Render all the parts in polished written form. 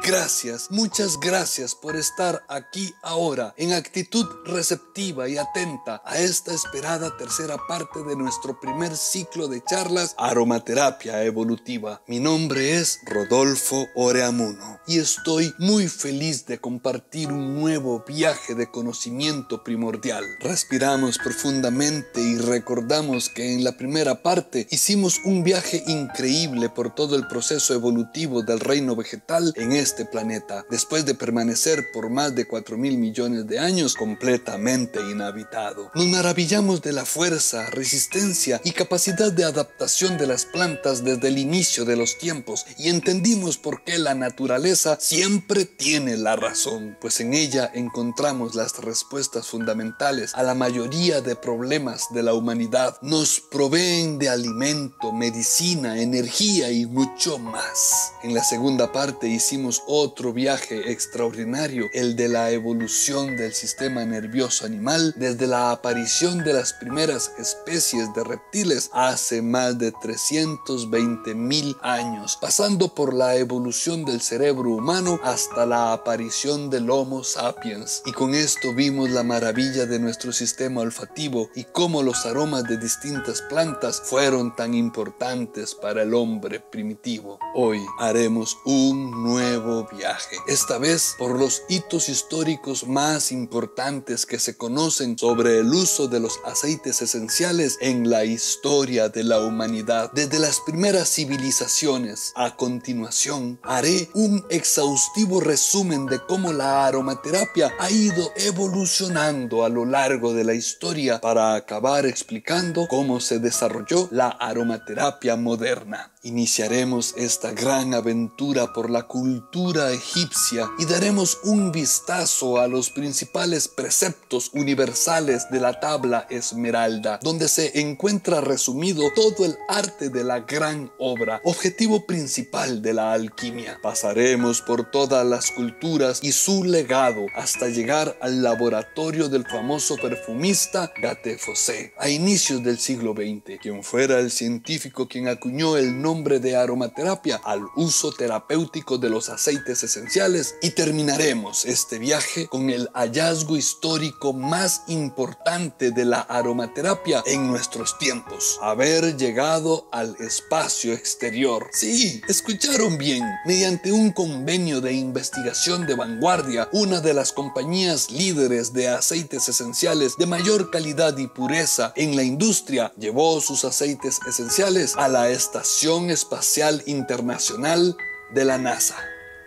Gracias, muchas gracias por estar aquí ahora en actitud receptiva y atenta a esta esperada tercera parte de nuestro primer ciclo de charlas Aromaterapia Evolutiva. Mi nombre es Rodolfo Oreamuno y estoy muy feliz de compartir un nuevo viaje de conocimiento primordial. Respiramos profundamente y recordamos que en la primera parte hicimos un viaje increíble por todo el proceso evolutivo del reino vegetal en este planeta, después de permanecer por más de 4.000 millones de años completamente inhabitado. Nos maravillamos de la fuerza, resistencia y capacidad de adaptación de las plantas desde el inicio de los tiempos y entendimos por qué la naturaleza siempre tiene la razón, pues en ella encontramos las respuestas fundamentales a la mayoría de problemas de la humanidad. Nos proveen de alimento, medicina, energía y mucho más. En la segunda parte hicimos otro viaje extraordinario, el de la evolución del sistema nervioso animal desde la aparición de las primeras especies de reptiles hace más de 320.000 años, pasando por la evolución del cerebro humano hasta la aparición del Homo sapiens. Y con esto vimos la maravilla de nuestro sistema olfativo y cómo los aromas de distintas plantas fueron tan importantes para el hombre primitivo. Hoy haremos un nuevo viaje, esta vez por los hitos históricos más importantes que se conocen sobre el uso de los aceites esenciales en la historia de la humanidad, desde las primeras civilizaciones. A continuación, haré un exhaustivo resumen de cómo la aromaterapia ha ido evolucionando a lo largo de la historia para acabar explicando cómo se desarrolló la aromaterapia moderna. Iniciaremos esta gran aventura por la cultura egipcia y daremos un vistazo a los principales preceptos universales de la tabla esmeralda, donde se encuentra resumido todo el arte de la gran obra, objetivo principal de la alquimia. Pasaremos por todas las culturas y su legado hasta llegar al laboratorio del famoso perfumista Gattefossé a inicios del siglo XX, quien fuera el científico quien acuñó el nombre de aromaterapia al uso terapéutico de los aceites esenciales, y terminaremos este viaje con el hallazgo histórico más importante de la aromaterapia en nuestros tiempos: haber llegado al espacio exterior. Sí, escucharon bien, mediante un convenio de investigación de vanguardia, una de las compañías líderes de aceites esenciales de mayor calidad y pureza en la industria llevó sus aceites esenciales a la Estación Espacial Internacional de la NASA.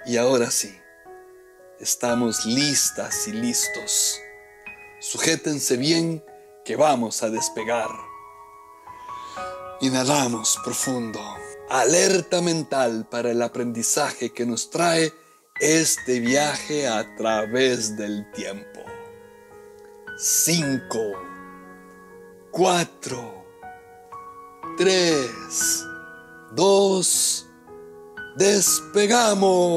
Y ahora sí, estamos listas y listos. Sujétense bien que vamos a despegar. Inhalamos profundo. Alerta mental para el aprendizaje que nos trae este viaje a través del tiempo. 5, 4, 3, 2, ¡despegamos!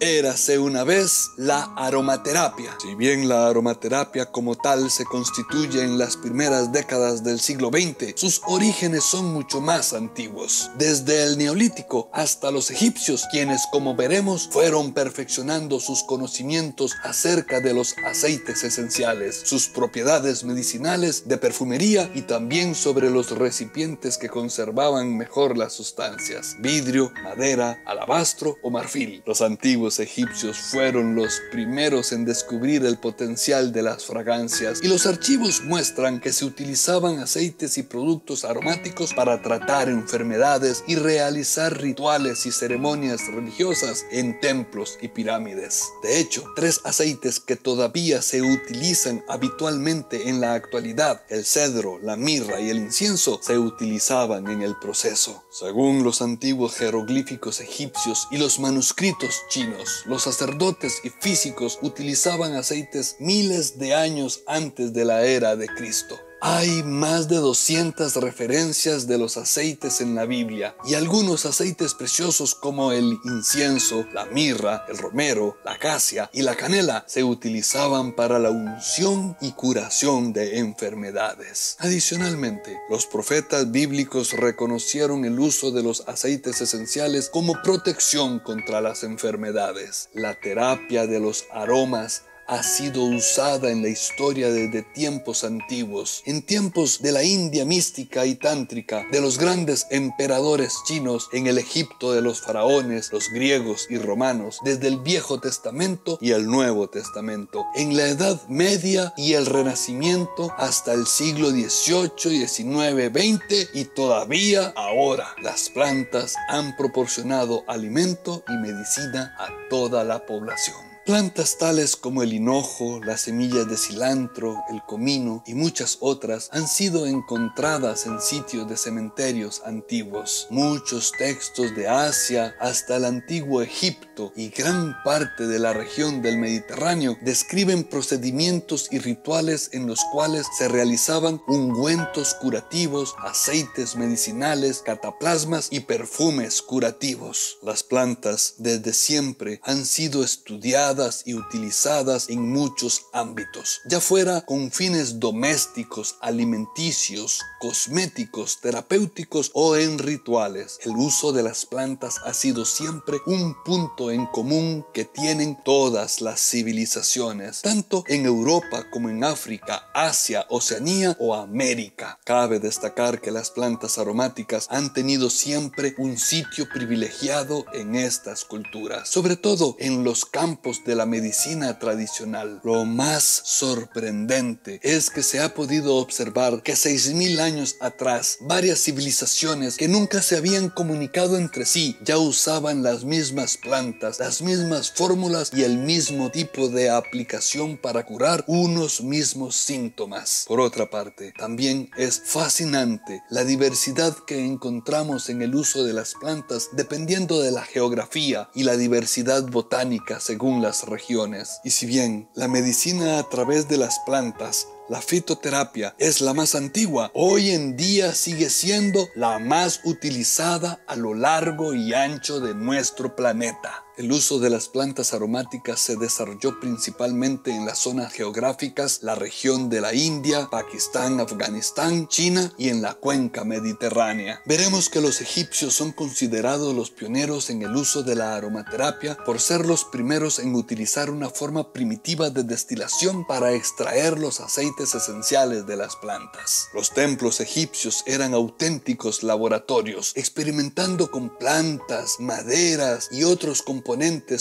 Érase una vez la aromaterapia. Si bien la aromaterapia como tal se constituye en las primeras décadas del siglo XX, sus orígenes son mucho más antiguos. Desde el Neolítico hasta los egipcios, quienes, como veremos, fueron perfeccionando sus conocimientos acerca de los aceites esenciales, sus propiedades medicinales, de perfumería y también sobre los recipientes que conservaban mejor las sustancias: vidrio, madera, alabastro o marfil. Los antiguos egipcios fueron los primeros en descubrir el potencial de las fragancias, y los archivos muestran que se utilizaban aceites y productos aromáticos para tratar enfermedades y realizar rituales y ceremonias religiosas en templos y pirámides. De hecho, 3 aceites que todavía se utilizan habitualmente en la actualidad, el cedro, la mirra y el incienso, se utilizaban en el proceso. Según los antiguos jeroglíficos egipcios y los manuscritos chinos, los sacerdotes y físicos utilizaban aceites miles de años antes de la era de Cristo. Hay más de 200 referencias de los aceites en la Biblia, y algunos aceites preciosos como el incienso, la mirra, el romero, la acacia y la canela se utilizaban para la unción y curación de enfermedades. Adicionalmente, los profetas bíblicos reconocieron el uso de los aceites esenciales como protección contra las enfermedades. La terapia de los aromas ha sido usada en la historia desde tiempos antiguos, en tiempos de la India mística y tántrica, de los grandes emperadores chinos, en el Egipto de los faraones, los griegos y romanos, desde el Viejo Testamento y el Nuevo Testamento, en la Edad Media y el Renacimiento hasta el siglo XVIII, XIX, XX y todavía ahora. Las plantas han proporcionado alimento y medicina a toda la población. Plantas tales como el hinojo, las semillas de cilantro, el comino y muchas otras han sido encontradas en sitios de cementerios antiguos. Muchos textos de Asia hasta el antiguo Egipto y gran parte de la región del Mediterráneo describen procedimientos y rituales en los cuales se realizaban ungüentos curativos, aceites medicinales, cataplasmas y perfumes curativos. Las plantas desde siempre han sido estudiadas y utilizadas en muchos ámbitos, ya fuera con fines domésticos, alimenticios, cosméticos, terapéuticos o en rituales. El uso de las plantas ha sido siempre un punto en común que tienen todas las civilizaciones, tanto en Europa como en África, Asia, Oceanía o América. Cabe destacar que las plantas aromáticas han tenido siempre un sitio privilegiado en estas culturas, sobre todo en los campos de la medicina tradicional. Lo más sorprendente es que se ha podido observar que 6000 años atrás, varias civilizaciones que nunca se habían comunicado entre sí ya usaban las mismas plantas, las mismas fórmulas y el mismo tipo de aplicación para curar unos mismos síntomas. Por otra parte, también es fascinante la diversidad que encontramos en el uso de las plantas dependiendo de la geografía y la diversidad botánica según las regiones. Y si bien la medicina a través de las plantas, la fitoterapia, es la más antigua, hoy en día sigue siendo la más utilizada a lo largo y ancho de nuestro planeta. El uso de las plantas aromáticas se desarrolló principalmente en las zonas geográficas, la región de la India, Pakistán, Afganistán, China y en la cuenca mediterránea. Veremos que los egipcios son considerados los pioneros en el uso de la aromaterapia por ser los primeros en utilizar una forma primitiva de destilación para extraer los aceites esenciales de las plantas. Los templos egipcios eran auténticos laboratorios, experimentando con plantas, maderas y otros componentes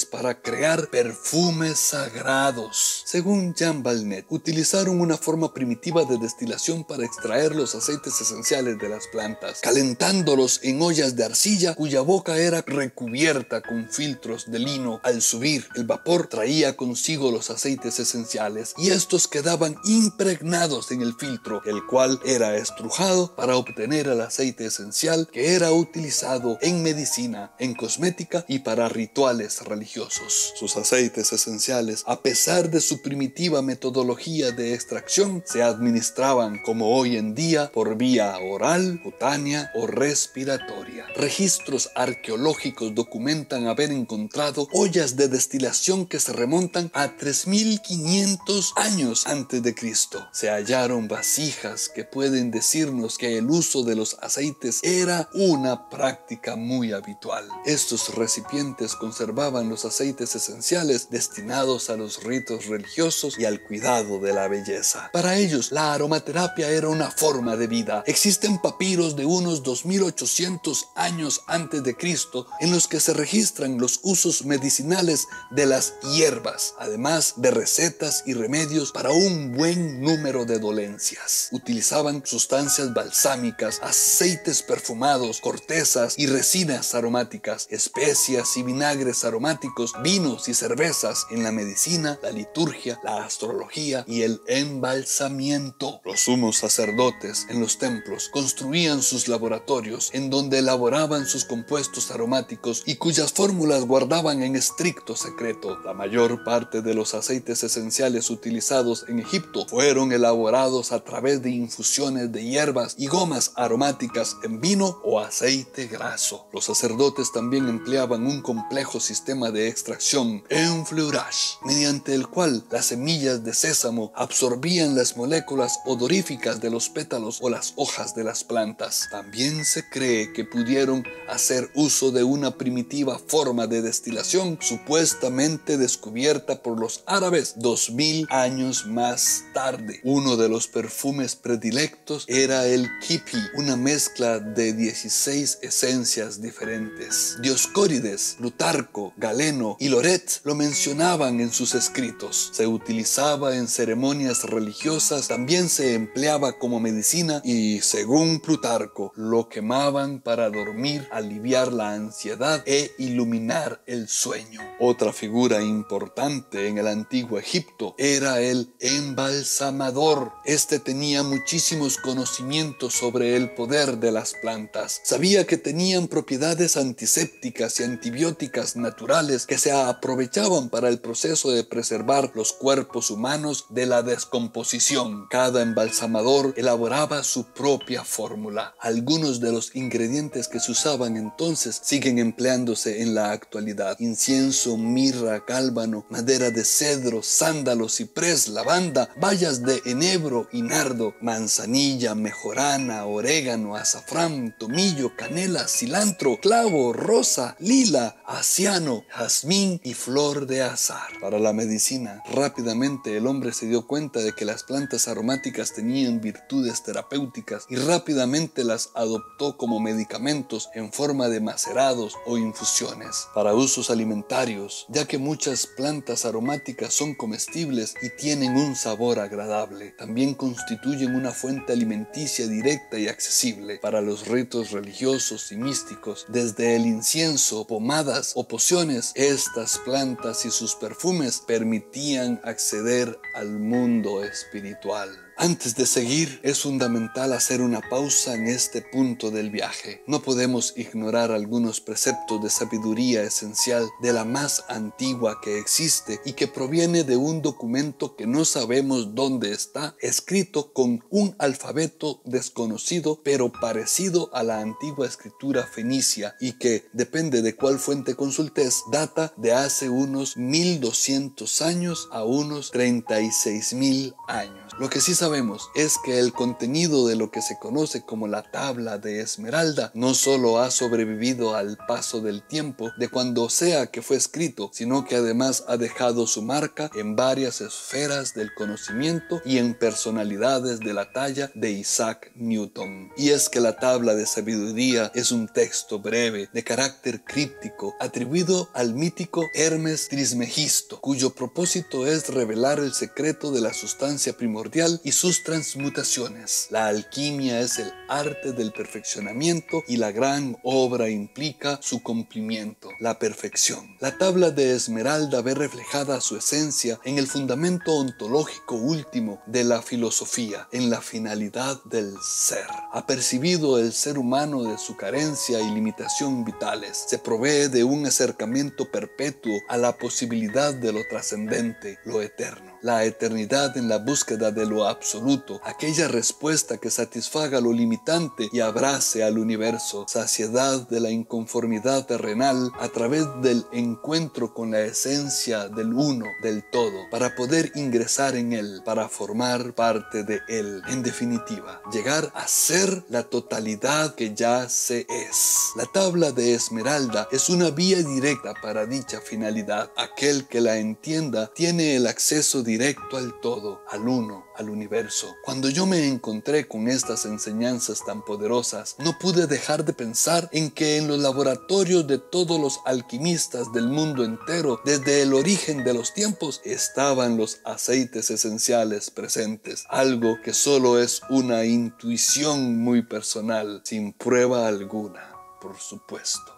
para crear perfumes sagrados. Según Jean Valnet, utilizaron una forma primitiva de destilación para extraer los aceites esenciales de las plantas, calentándolos en ollas de arcilla cuya boca era recubierta con filtros de lino. Al subir, el vapor traía consigo los aceites esenciales y estos quedaban impregnados en el filtro, el cual era estrujado para obtener el aceite esencial que era utilizado en medicina, en cosmética y para rituales religiosos. Sus aceites esenciales, a pesar de su primitiva metodología de extracción, se administraban como hoy en día por vía oral, cutánea o respiratoria. Registros arqueológicos documentan haber encontrado ollas de destilación que se remontan a 3500 años antes de Cristo. Se hallaron vasijas que pueden decirnos que el uso de los aceites era una práctica muy habitual. Estos recipientes conservaban los aceites esenciales destinados a los ritos religiosos y al cuidado de la belleza. Para ellos, la aromaterapia era una forma de vida. Existen papiros de unos 2800 años antes de Cristo en los que se registran los usos medicinales de las hierbas, además de recetas y remedios para un buen número de dolencias. Utilizaban sustancias balsámicas, aceites perfumados, cortezas y resinas aromáticas, especias y vinagres aromáticos, vinos y cervezas en la medicina, la liturgia, la astrología y el embalsamiento. Los sumos sacerdotes en los templos construían sus laboratorios en donde elaboraban elaboraban sus compuestos aromáticos y cuyas fórmulas guardaban en estricto secreto. La mayor parte de los aceites esenciales utilizados en Egipto fueron elaborados a través de infusiones de hierbas y gomas aromáticas en vino o aceite graso. Los sacerdotes también empleaban un complejo sistema de extracción, enfleurage, mediante el cual las semillas de sésamo absorbían las moléculas odoríficas de los pétalos o las hojas de las plantas. También se cree que pudieron hacer uso de una primitiva forma de destilación supuestamente descubierta por los árabes 2000 años más tarde. Uno de los perfumes predilectos era el kipi, una mezcla de 16 esencias diferentes. Dioscórides, Plutarco, Galeno y Loret lo mencionaban en sus escritos. Se utilizaba en ceremonias religiosas, también se empleaba como medicina y, según Plutarco, lo quemaban para dormir, aliviar la ansiedad e iluminar el sueño. Otra figura importante en el antiguo Egipto era el embalsamador. Este tenía muchísimos conocimientos sobre el poder de las plantas. Sabía que tenían propiedades antisépticas y antibióticas naturales que se aprovechaban para el proceso de preservar los cuerpos humanos de la descomposición. Cada embalsamador elaboraba su propia fórmula. Algunos de los ingredientes que se usaban entonces siguen empleándose en la actualidad: incienso, mirra, cálbano, madera de cedro, sándalo, ciprés, lavanda, bayas de enebro y nardo, manzanilla, mejorana, orégano, azafrán, tomillo, canela, cilantro, clavo, rosa, lila, aciano, jazmín y flor de azahar. Para la medicina, rápidamente el hombre se dio cuenta de que las plantas aromáticas tenían virtudes terapéuticas y rápidamente las adoptó como medicamentos en forma de macerados o infusiones. Para usos alimentarios, ya que muchas plantas aromáticas son comestibles y tienen un sabor agradable, también constituyen una fuente alimenticia directa y accesible. Para los ritos religiosos y místicos, desde el incienso, pomadas o pociones, estas plantas y sus perfumes permitían acceder al mundo espiritual. Antes de seguir, es fundamental hacer una pausa en este punto del viaje. No podemos ignorar algunos preceptos de sabiduría esencial de la más antigua que existe y que proviene de un documento que no sabemos dónde está, escrito con un alfabeto desconocido pero parecido a la antigua escritura fenicia y que, depende de cuál fuente consultes, data de hace unos 1200 años a unos 36.000 años. Lo que sí sabemos es que el contenido de lo que se conoce como la tabla de Esmeralda no solo ha sobrevivido al paso del tiempo de cuando sea que fue escrito, sino que además ha dejado su marca en varias esferas del conocimiento y en personalidades de la talla de Isaac Newton. Y es que la tabla de sabiduría es un texto breve, de carácter críptico, atribuido al mítico Hermes Trismegisto, cuyo propósito es revelar el secreto de la sustancia primordial y sus transmutaciones. La alquimia es el arte del perfeccionamiento y la gran obra implica su cumplimiento, la perfección. La tabla de Esmeralda ve reflejada su esencia en el fundamento ontológico último de la filosofía, en la finalidad del ser. Ha percibido el ser humano de su carencia y limitación vitales. Se provee de un acercamiento perpetuo a la posibilidad de lo trascendente, lo eterno. La eternidad en la búsqueda de lo absoluto, aquella respuesta que satisfaga lo limitante y abrace al universo, saciedad de la inconformidad terrenal a través del encuentro con la esencia del uno, del todo, para poder ingresar en él, para formar parte de él. En definitiva, llegar a ser la totalidad que ya se es. La tabla de Esmeralda es una vía directa para dicha finalidad. Aquel que la entienda tiene el acceso directo al todo, al uno, al universo. Cuando yo me encontré con estas enseñanzas tan poderosas, no pude dejar de pensar en que en los laboratorios de todos los alquimistas del mundo entero, desde el origen de los tiempos, estaban los aceites esenciales presentes, algo que solo es una intuición muy personal, sin prueba alguna, por supuesto.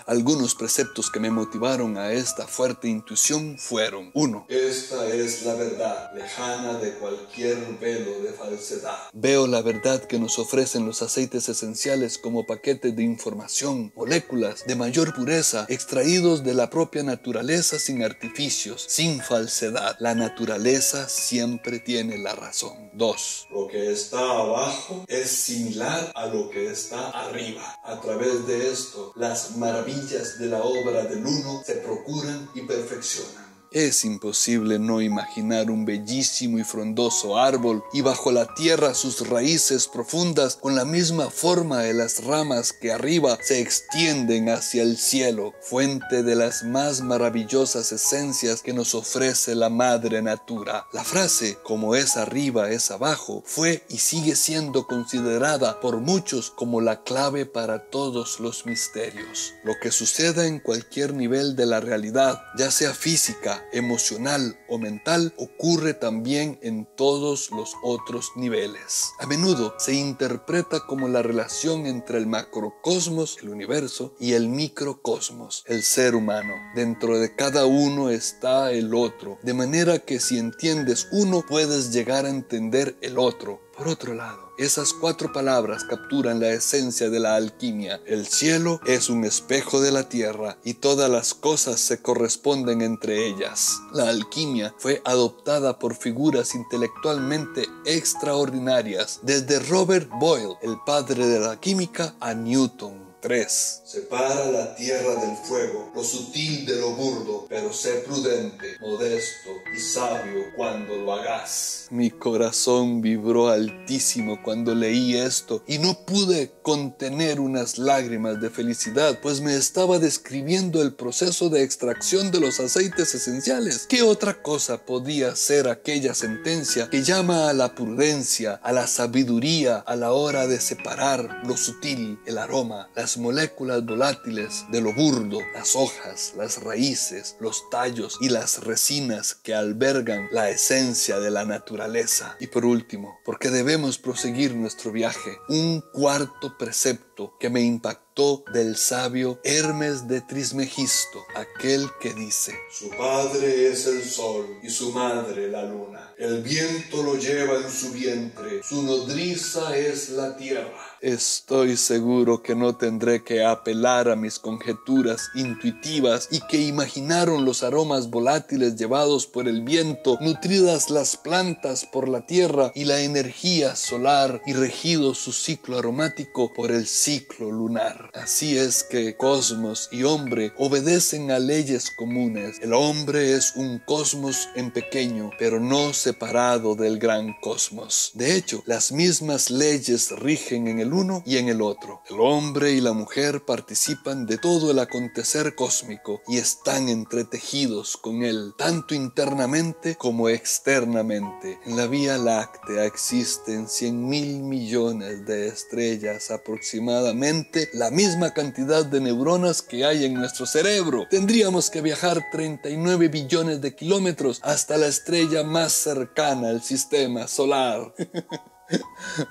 Algunos preceptos que me motivaron a esta fuerte intuición fueron: 1. Esta es la verdad, lejana de cualquier velo de falsedad. Veo la verdad que nos ofrecen los aceites esenciales como paquetes de información, moléculas de mayor pureza, extraídos de la propia naturaleza sin artificios, sin falsedad. La naturaleza siempre tiene la razón. 2. Lo que está abajo es similar a lo que está arriba. A través de esto, las maravillas de la obra del uno se procuran y perfeccionan. Es imposible no imaginar un bellísimo y frondoso árbol y bajo la tierra sus raíces profundas con la misma forma de las ramas que arriba se extienden hacia el cielo, fuente de las más maravillosas esencias que nos ofrece la madre natura. La frase "como es arriba es abajo" fue y sigue siendo considerada por muchos como la clave para todos los misterios. Lo que suceda en cualquier nivel de la realidad, ya sea física, emocional o mental, ocurre también en todos los otros niveles. A menudo se interpreta como la relación entre el macrocosmos, el universo, y el microcosmos, el ser humano. Dentro de cada uno está el otro, de manera que si entiendes uno, puedes llegar a entender el otro. Por otro lado, esas 4 palabras capturan la esencia de la alquimia. El cielo es un espejo de la tierra y todas las cosas se corresponden entre ellas. La alquimia fue adoptada por figuras intelectualmente extraordinarias, desde Robert Boyle, el padre de la química, a Newton. 3. Separa la tierra del fuego, lo sutil de lo burdo, pero sé prudente, modesto y sabio cuando lo hagas. Mi corazón vibró altísimo cuando leí esto y no pude contener unas lágrimas de felicidad, pues me estaba describiendo el proceso de extracción de los aceites esenciales. ¿Qué otra cosa podía ser aquella sentencia que llama a la prudencia, a la sabiduría a la hora de separar lo sutil, el aroma, las moléculas volátiles de lo burdo, las hojas, las raíces, los tallos y las resinas que albergan la esencia de la naturaleza? Y por último, porque debemos proseguir nuestro viaje, un cuarto precepto que me impactó del sabio Hermes de Trismegisto, aquel que dice: su padre es el sol y su madre la luna. El viento lo lleva en su vientre, su nodriza es la tierra. Estoy seguro que no tendré que apelar a mis conjeturas intuitivas y que imaginaron los aromas volátiles llevados por el viento, nutridas las plantas por la tierra y la energía solar, y regido su ciclo aromático por el ciclo lunar. Así es que cosmos y hombre obedecen a leyes comunes. El hombre es un cosmos en pequeño, pero no separado del gran cosmos. De hecho, las mismas leyes rigen en el uno y en el otro. El hombre y la mujer participan de todo el acontecer cósmico y están entretejidos con él, tanto internamente como externamente. En la Vía Láctea existen 100.000 millones de estrellas, aproximadamente la misma cantidad de neuronas que hay en nuestro cerebro. Tendríamos que viajar 39 billones de kilómetros hasta la estrella más cercana al sistema solar.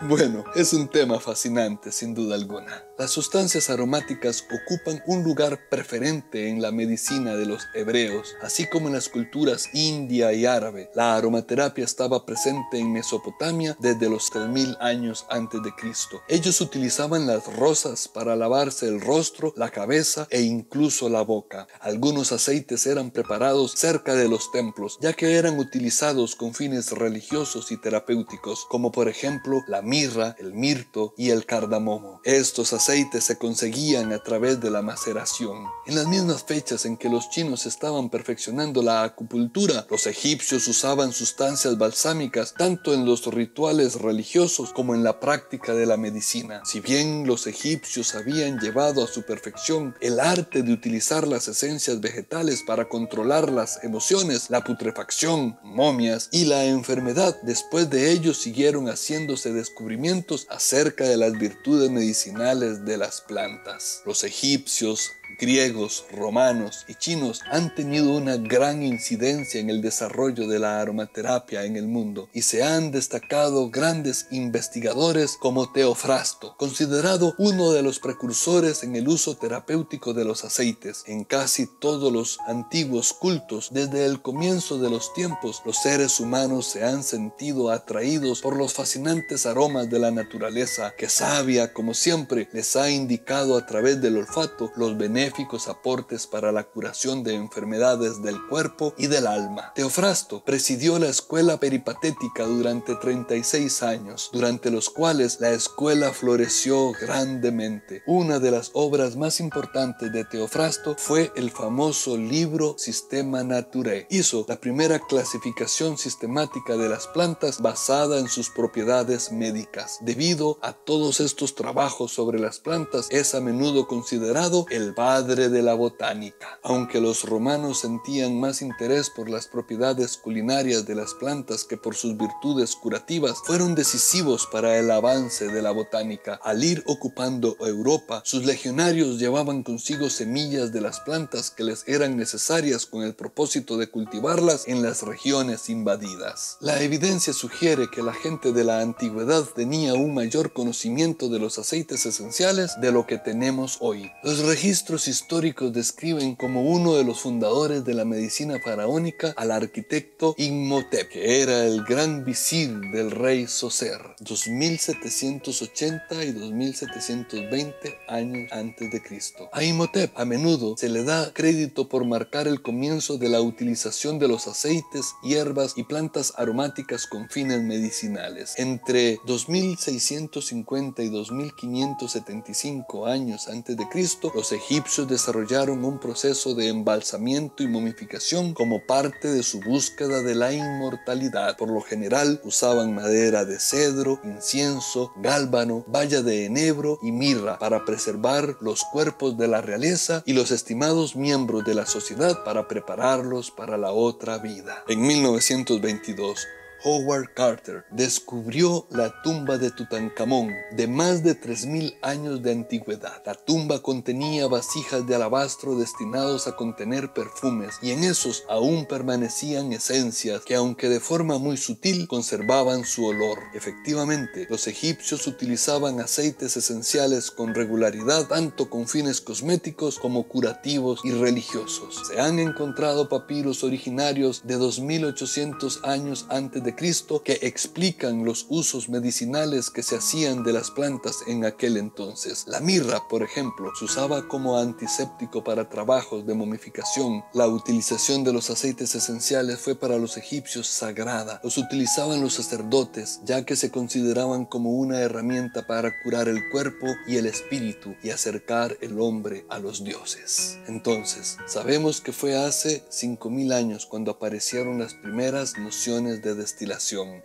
Bueno, es un tema fascinante sin duda alguna. Las sustancias aromáticas ocupan un lugar preferente en la medicina de los hebreos, así como en las culturas india y árabe. La aromaterapia estaba presente en Mesopotamia desde los 3000 años antes de Cristo. Ellos utilizaban las rosas para lavarse el rostro, la cabeza e incluso la boca. Algunos aceites eran preparados cerca de los templos, ya que eran utilizados con fines religiosos y terapéuticos, como por ejemplo la mirra, el mirto y el cardamomo. Estos aceites se conseguían a través de la maceración. En las mismas fechas en que los chinos estaban perfeccionando la acupuntura, los egipcios usaban sustancias balsámicas tanto en los rituales religiosos como en la práctica de la medicina. Si bien los egipcios habían llevado a su perfección el arte de utilizar las esencias vegetales para controlar las emociones, la putrefacción, momias y la enfermedad, después de ellos siguieron haciéndose descubrimientos acerca de las virtudes medicinales propiedades de las plantas. Los egipcios, griegos, romanos y chinos han tenido una gran incidencia en el desarrollo de la aromaterapia en el mundo y se han destacado grandes investigadores como Teofrasto, considerado uno de los precursores en el uso terapéutico de los aceites. En casi todos los antiguos cultos, desde el comienzo de los tiempos, los seres humanos se han sentido atraídos por los fascinantes aromas de la naturaleza que sabia, como siempre, les ha indicado a través del olfato los beneficios aportes para la curación de enfermedades del cuerpo y del alma. Teofrasto presidió la escuela peripatética durante 36 años, durante los cuales la escuela floreció grandemente. Una de las obras más importantes de Teofrasto fue el famoso libro Systema Naturae. Hizo la primera clasificación sistemática de las plantas basada en sus propiedades médicas. Debido a todos estos trabajos sobre las plantas, es a menudo considerado el padre de la botánica. Aunque los romanos sentían más interés por las propiedades culinarias de las plantas que por sus virtudes curativas, fueron decisivos para el avance de la botánica. Al ir ocupando Europa, sus legionarios llevaban consigo semillas de las plantas que les eran necesarias con el propósito de cultivarlas en las regiones invadidas. La evidencia sugiere que la gente de la antigüedad tenía un mayor conocimiento de los aceites esenciales de lo que tenemos hoy. Los registros históricos describen como uno de los fundadores de la medicina faraónica al arquitecto Imhotep, que era el gran visir del rey Zoser, 2780 y 2720 años antes de Cristo. A Imhotep a menudo se le da crédito por marcar el comienzo de la utilización de los aceites, hierbas y plantas aromáticas con fines medicinales. Entre 2650 y 2575 años antes de Cristo, los egipcios desarrollaron un proceso de embalsamiento y momificación como parte de su búsqueda de la inmortalidad. Por lo general usaban madera de cedro, incienso, gálbano, baya de enebro y mirra para preservar los cuerpos de la realeza y los estimados miembros de la sociedad para prepararlos para la otra vida. En 1922, Howard Carter descubrió la tumba de Tutankamón, de más de 3000 años de antigüedad. La tumba contenía vasijas de alabastro destinados a contener perfumes, y en esos aún permanecían esencias que, aunque de forma muy sutil, conservaban su olor. Efectivamente, los egipcios utilizaban aceites esenciales con regularidad, tanto con fines cosméticos como curativos y religiosos. Se han encontrado papiros originarios de 2800 años antes de Cristo que explican los usos medicinales que se hacían de las plantas en aquel entonces. La mirra, por ejemplo, se usaba como antiséptico para trabajos de momificación. La utilización de los aceites esenciales fue para los egipcios sagrada. Los utilizaban los sacerdotes, ya que se consideraban como una herramienta para curar el cuerpo y el espíritu y acercar el hombre a los dioses. Entonces, sabemos que fue hace 5000 años cuando aparecieron las primeras nociones de destilación.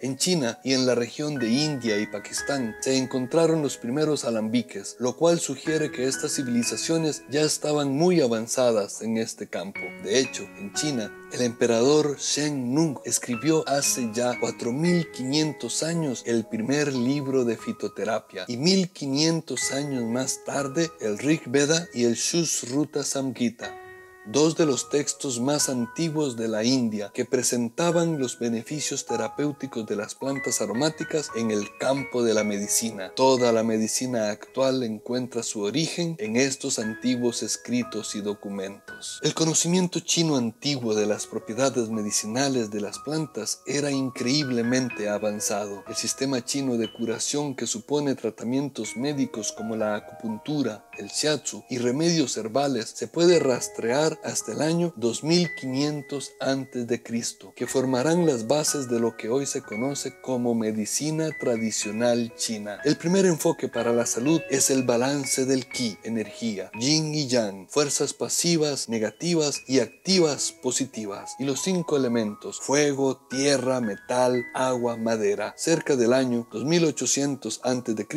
En China y en la región de India y Pakistán se encontraron los primeros alambiques, lo cual sugiere que estas civilizaciones ya estaban muy avanzadas en este campo. De hecho, en China, el emperador Shen Nung escribió hace ya 4500 años el primer libro de fitoterapia, y 1500 años más tarde el Rig Veda y el Sushruta Samhita, dos de los textos más antiguos de la India que presentaban los beneficios terapéuticos de las plantas aromáticas en el campo de la medicina. Toda la medicina actual encuentra su origen en estos antiguos escritos y documentos. El conocimiento chino antiguo de las propiedades medicinales de las plantas era increíblemente avanzado. El sistema chino de curación, que supone tratamientos médicos como la acupuntura, el shiatsu y remedios herbales, se puede rastrear hasta el año 2500 a.C., que formarán las bases de lo que hoy se conoce como medicina tradicional china. El primer enfoque para la salud es el balance del Qi, energía, Yin y Yang, fuerzas pasivas, negativas y activas positivas, y los 5 elementos: fuego, tierra, metal, agua, madera. Cerca del año 2800 a.C.,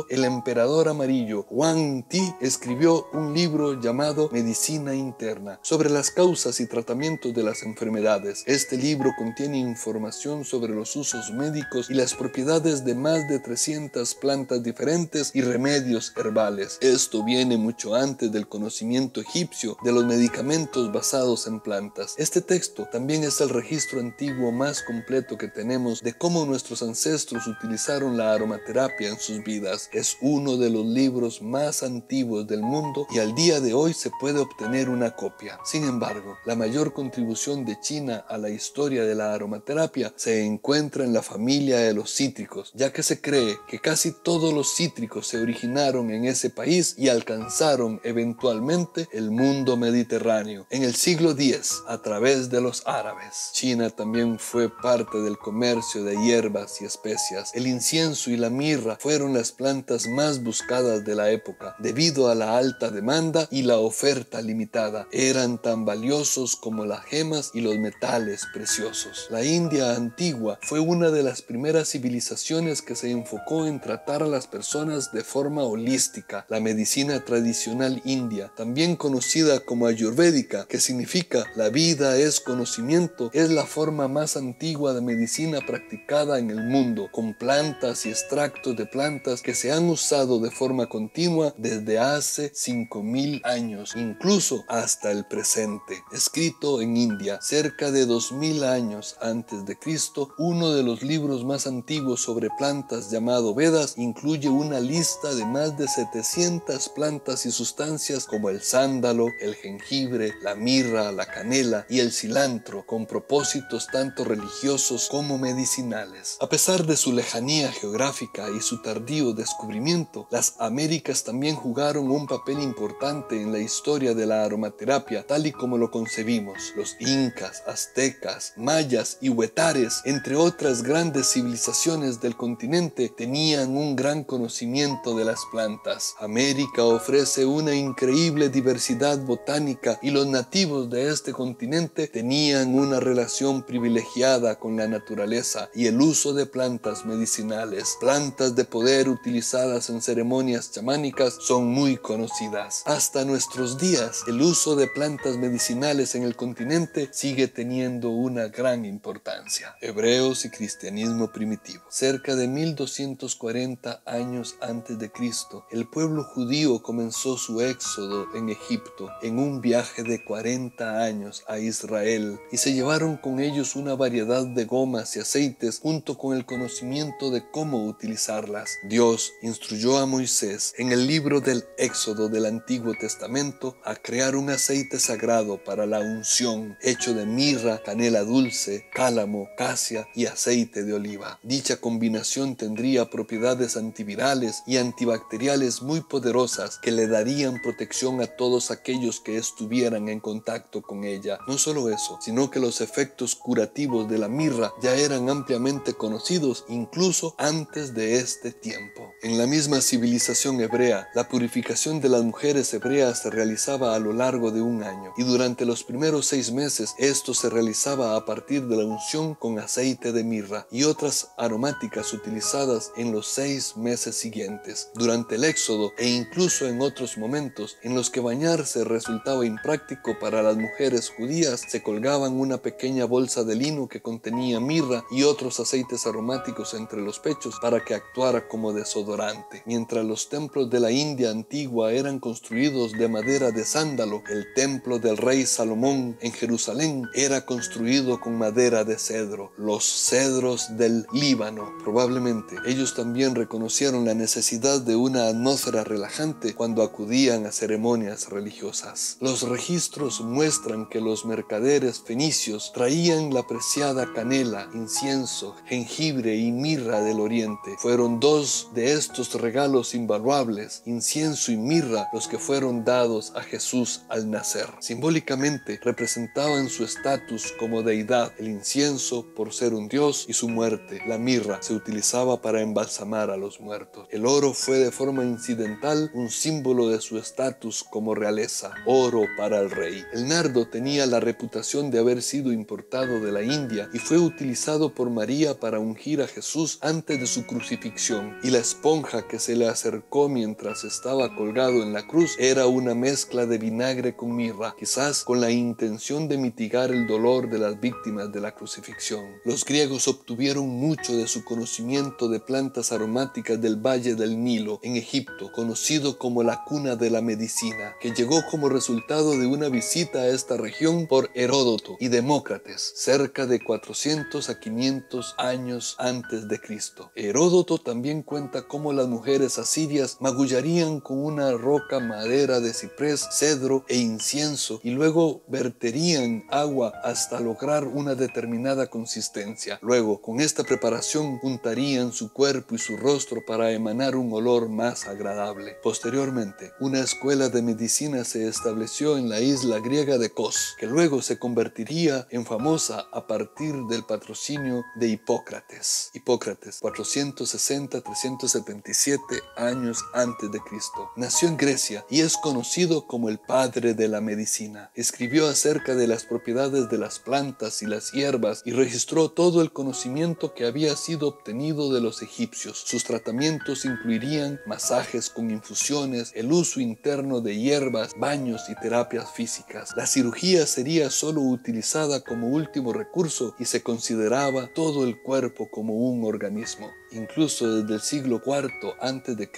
el emperador amarillo Huang Ti escribió un libro llamado Medicina Interna, China sobre las causas y tratamientos de las enfermedades. Este libro contiene información sobre los usos médicos y las propiedades de más de 300 plantas diferentes y remedios herbales. Esto viene mucho antes del conocimiento egipcio de los medicamentos basados en plantas. Este texto también es el registro antiguo más completo que tenemos de cómo nuestros ancestros utilizaron la aromaterapia en sus vidas. Es uno de los libros más antiguos del mundo y al día de hoy se puede obtener una copia. Sin embargo, la mayor contribución de China a la historia de la aromaterapia se encuentra en la familia de los cítricos, ya que se cree que casi todos los cítricos se originaron en ese país y alcanzaron eventualmente el mundo mediterráneo en el siglo X a través de los árabes. China también fue parte del comercio de hierbas y especias. El incienso y la mirra fueron las plantas más buscadas de la época debido a la alta demanda y la oferta limitada. Eran tan valiosos como las gemas y los metales preciosos. La India antigua fue una de las primeras civilizaciones que se enfocó en tratar a las personas de forma holística. La medicina tradicional india, también conocida como ayurvédica, que significa la vida es conocimiento, es la forma más antigua de medicina practicada en el mundo, con plantas y extractos de plantas que se han usado de forma continua desde hace 5000 años, incluso hasta el presente. Escrito en India cerca de 2000 años antes de Cristo, uno de los libros más antiguos sobre plantas llamado Vedas incluye una lista de más de 700 plantas y sustancias como el sándalo, el jengibre, la mirra, la canela y el cilantro, con propósitos tanto religiosos como medicinales. A pesar de su lejanía geográfica y su tardío descubrimiento, las Américas también jugaron un papel importante en la historia de la aromaterapia tal y como lo concebimos. Los incas, aztecas, mayas y huetares, entre otras grandes civilizaciones del continente, tenían un gran conocimiento de las plantas. América ofrece una increíble diversidad botánica y los nativos de este continente tenían una relación privilegiada con la naturaleza y el uso de plantas medicinales. Plantas de poder utilizadas en ceremonias chamánicas son muy conocidas. Hasta nuestros días, el uso de plantas medicinales en el continente sigue teniendo una gran importancia. Hebreos y cristianismo primitivo. Cerca de 1240 años antes de Cristo, el pueblo judío comenzó su éxodo en Egipto en un viaje de 40 años a Israel y se llevaron con ellos una variedad de gomas y aceites junto con el conocimiento de cómo utilizarlas. Dios instruyó a Moisés en el libro del Éxodo del Antiguo Testamento a crear un aceite sagrado para la unción hecho de mirra, canela dulce, cálamo, casia y aceite de oliva. Dicha combinación tendría propiedades antivirales y antibacteriales muy poderosas que le darían protección a todos aquellos que estuvieran en contacto con ella. No solo eso, sino que los efectos curativos de la mirra ya eran ampliamente conocidos incluso antes de este tiempo. En la misma civilización hebrea, la purificación de las mujeres hebreas se realizaba a lo largo de un año y durante los primeros 6 meses esto se realizaba a partir de la unción con aceite de mirra y otras aromáticas utilizadas en los 6 meses siguientes. Durante el éxodo e incluso en otros momentos en los que bañarse resultaba impráctico para las mujeres judías, se colgaban una pequeña bolsa de lino que contenía mirra y otros aceites aromáticos entre los pechos para que actuara como desodorante. Mientras los templos de la India antigua eran construidos de madera de sándalo, el templo del rey Salomón en Jerusalén era construido con madera de cedro, los cedros del Líbano. Probablemente ellos también reconocieron la necesidad de una atmósfera relajante cuando acudían a ceremonias religiosas. Los registros muestran que los mercaderes fenicios traían la preciada canela, incienso, jengibre y mirra del oriente. Fueron 2 de estos regalos invaluables, incienso y mirra, los que fueron dados a Jesús al nacer. Simbólicamente representaban su estatus como deidad, el incienso por ser un dios y su muerte. La mirra se utilizaba para embalsamar a los muertos. El oro fue de forma incidental un símbolo de su estatus como realeza, oro para el rey. El nardo tenía la reputación de haber sido importado de la India y fue utilizado por María para ungir a Jesús antes de su crucifixión, y la esponja que se le acercó mientras estaba colgado en la cruz era una mezcla de vinagre con mirra. mirra, quizás con la intención de mitigar el dolor de las víctimas de la crucifixión. Los griegos obtuvieron mucho de su conocimiento de plantas aromáticas del Valle del Nilo, en Egipto, conocido como la cuna de la medicina, que llegó como resultado de una visita a esta región por Heródoto y Demócrates, cerca de 400 a 500 años antes de Cristo. Heródoto también cuenta cómo las mujeres asirias magullarían con una roca madera de ciprés, cedro e incienso y luego verterían agua hasta lograr una determinada consistencia. Luego, con esta preparación untarían su cuerpo y su rostro para emanar un olor más agradable. Posteriormente, una escuela de medicina se estableció en la isla griega de Kos, que luego se convertiría en famosa a partir del patrocinio de Hipócrates. Hipócrates, 460-377 años antes de Cristo. Nació en Grecia y es conocido como el padre de la medicina. Escribió acerca de las propiedades de las plantas y las hierbas y registró todo el conocimiento que había sido obtenido de los egipcios. Sus tratamientos incluirían masajes con infusiones, el uso interno de hierbas, baños y terapias físicas. La cirugía sería solo utilizada como último recurso y se consideraba todo el cuerpo como un organismo. Incluso desde el siglo IV a.C.,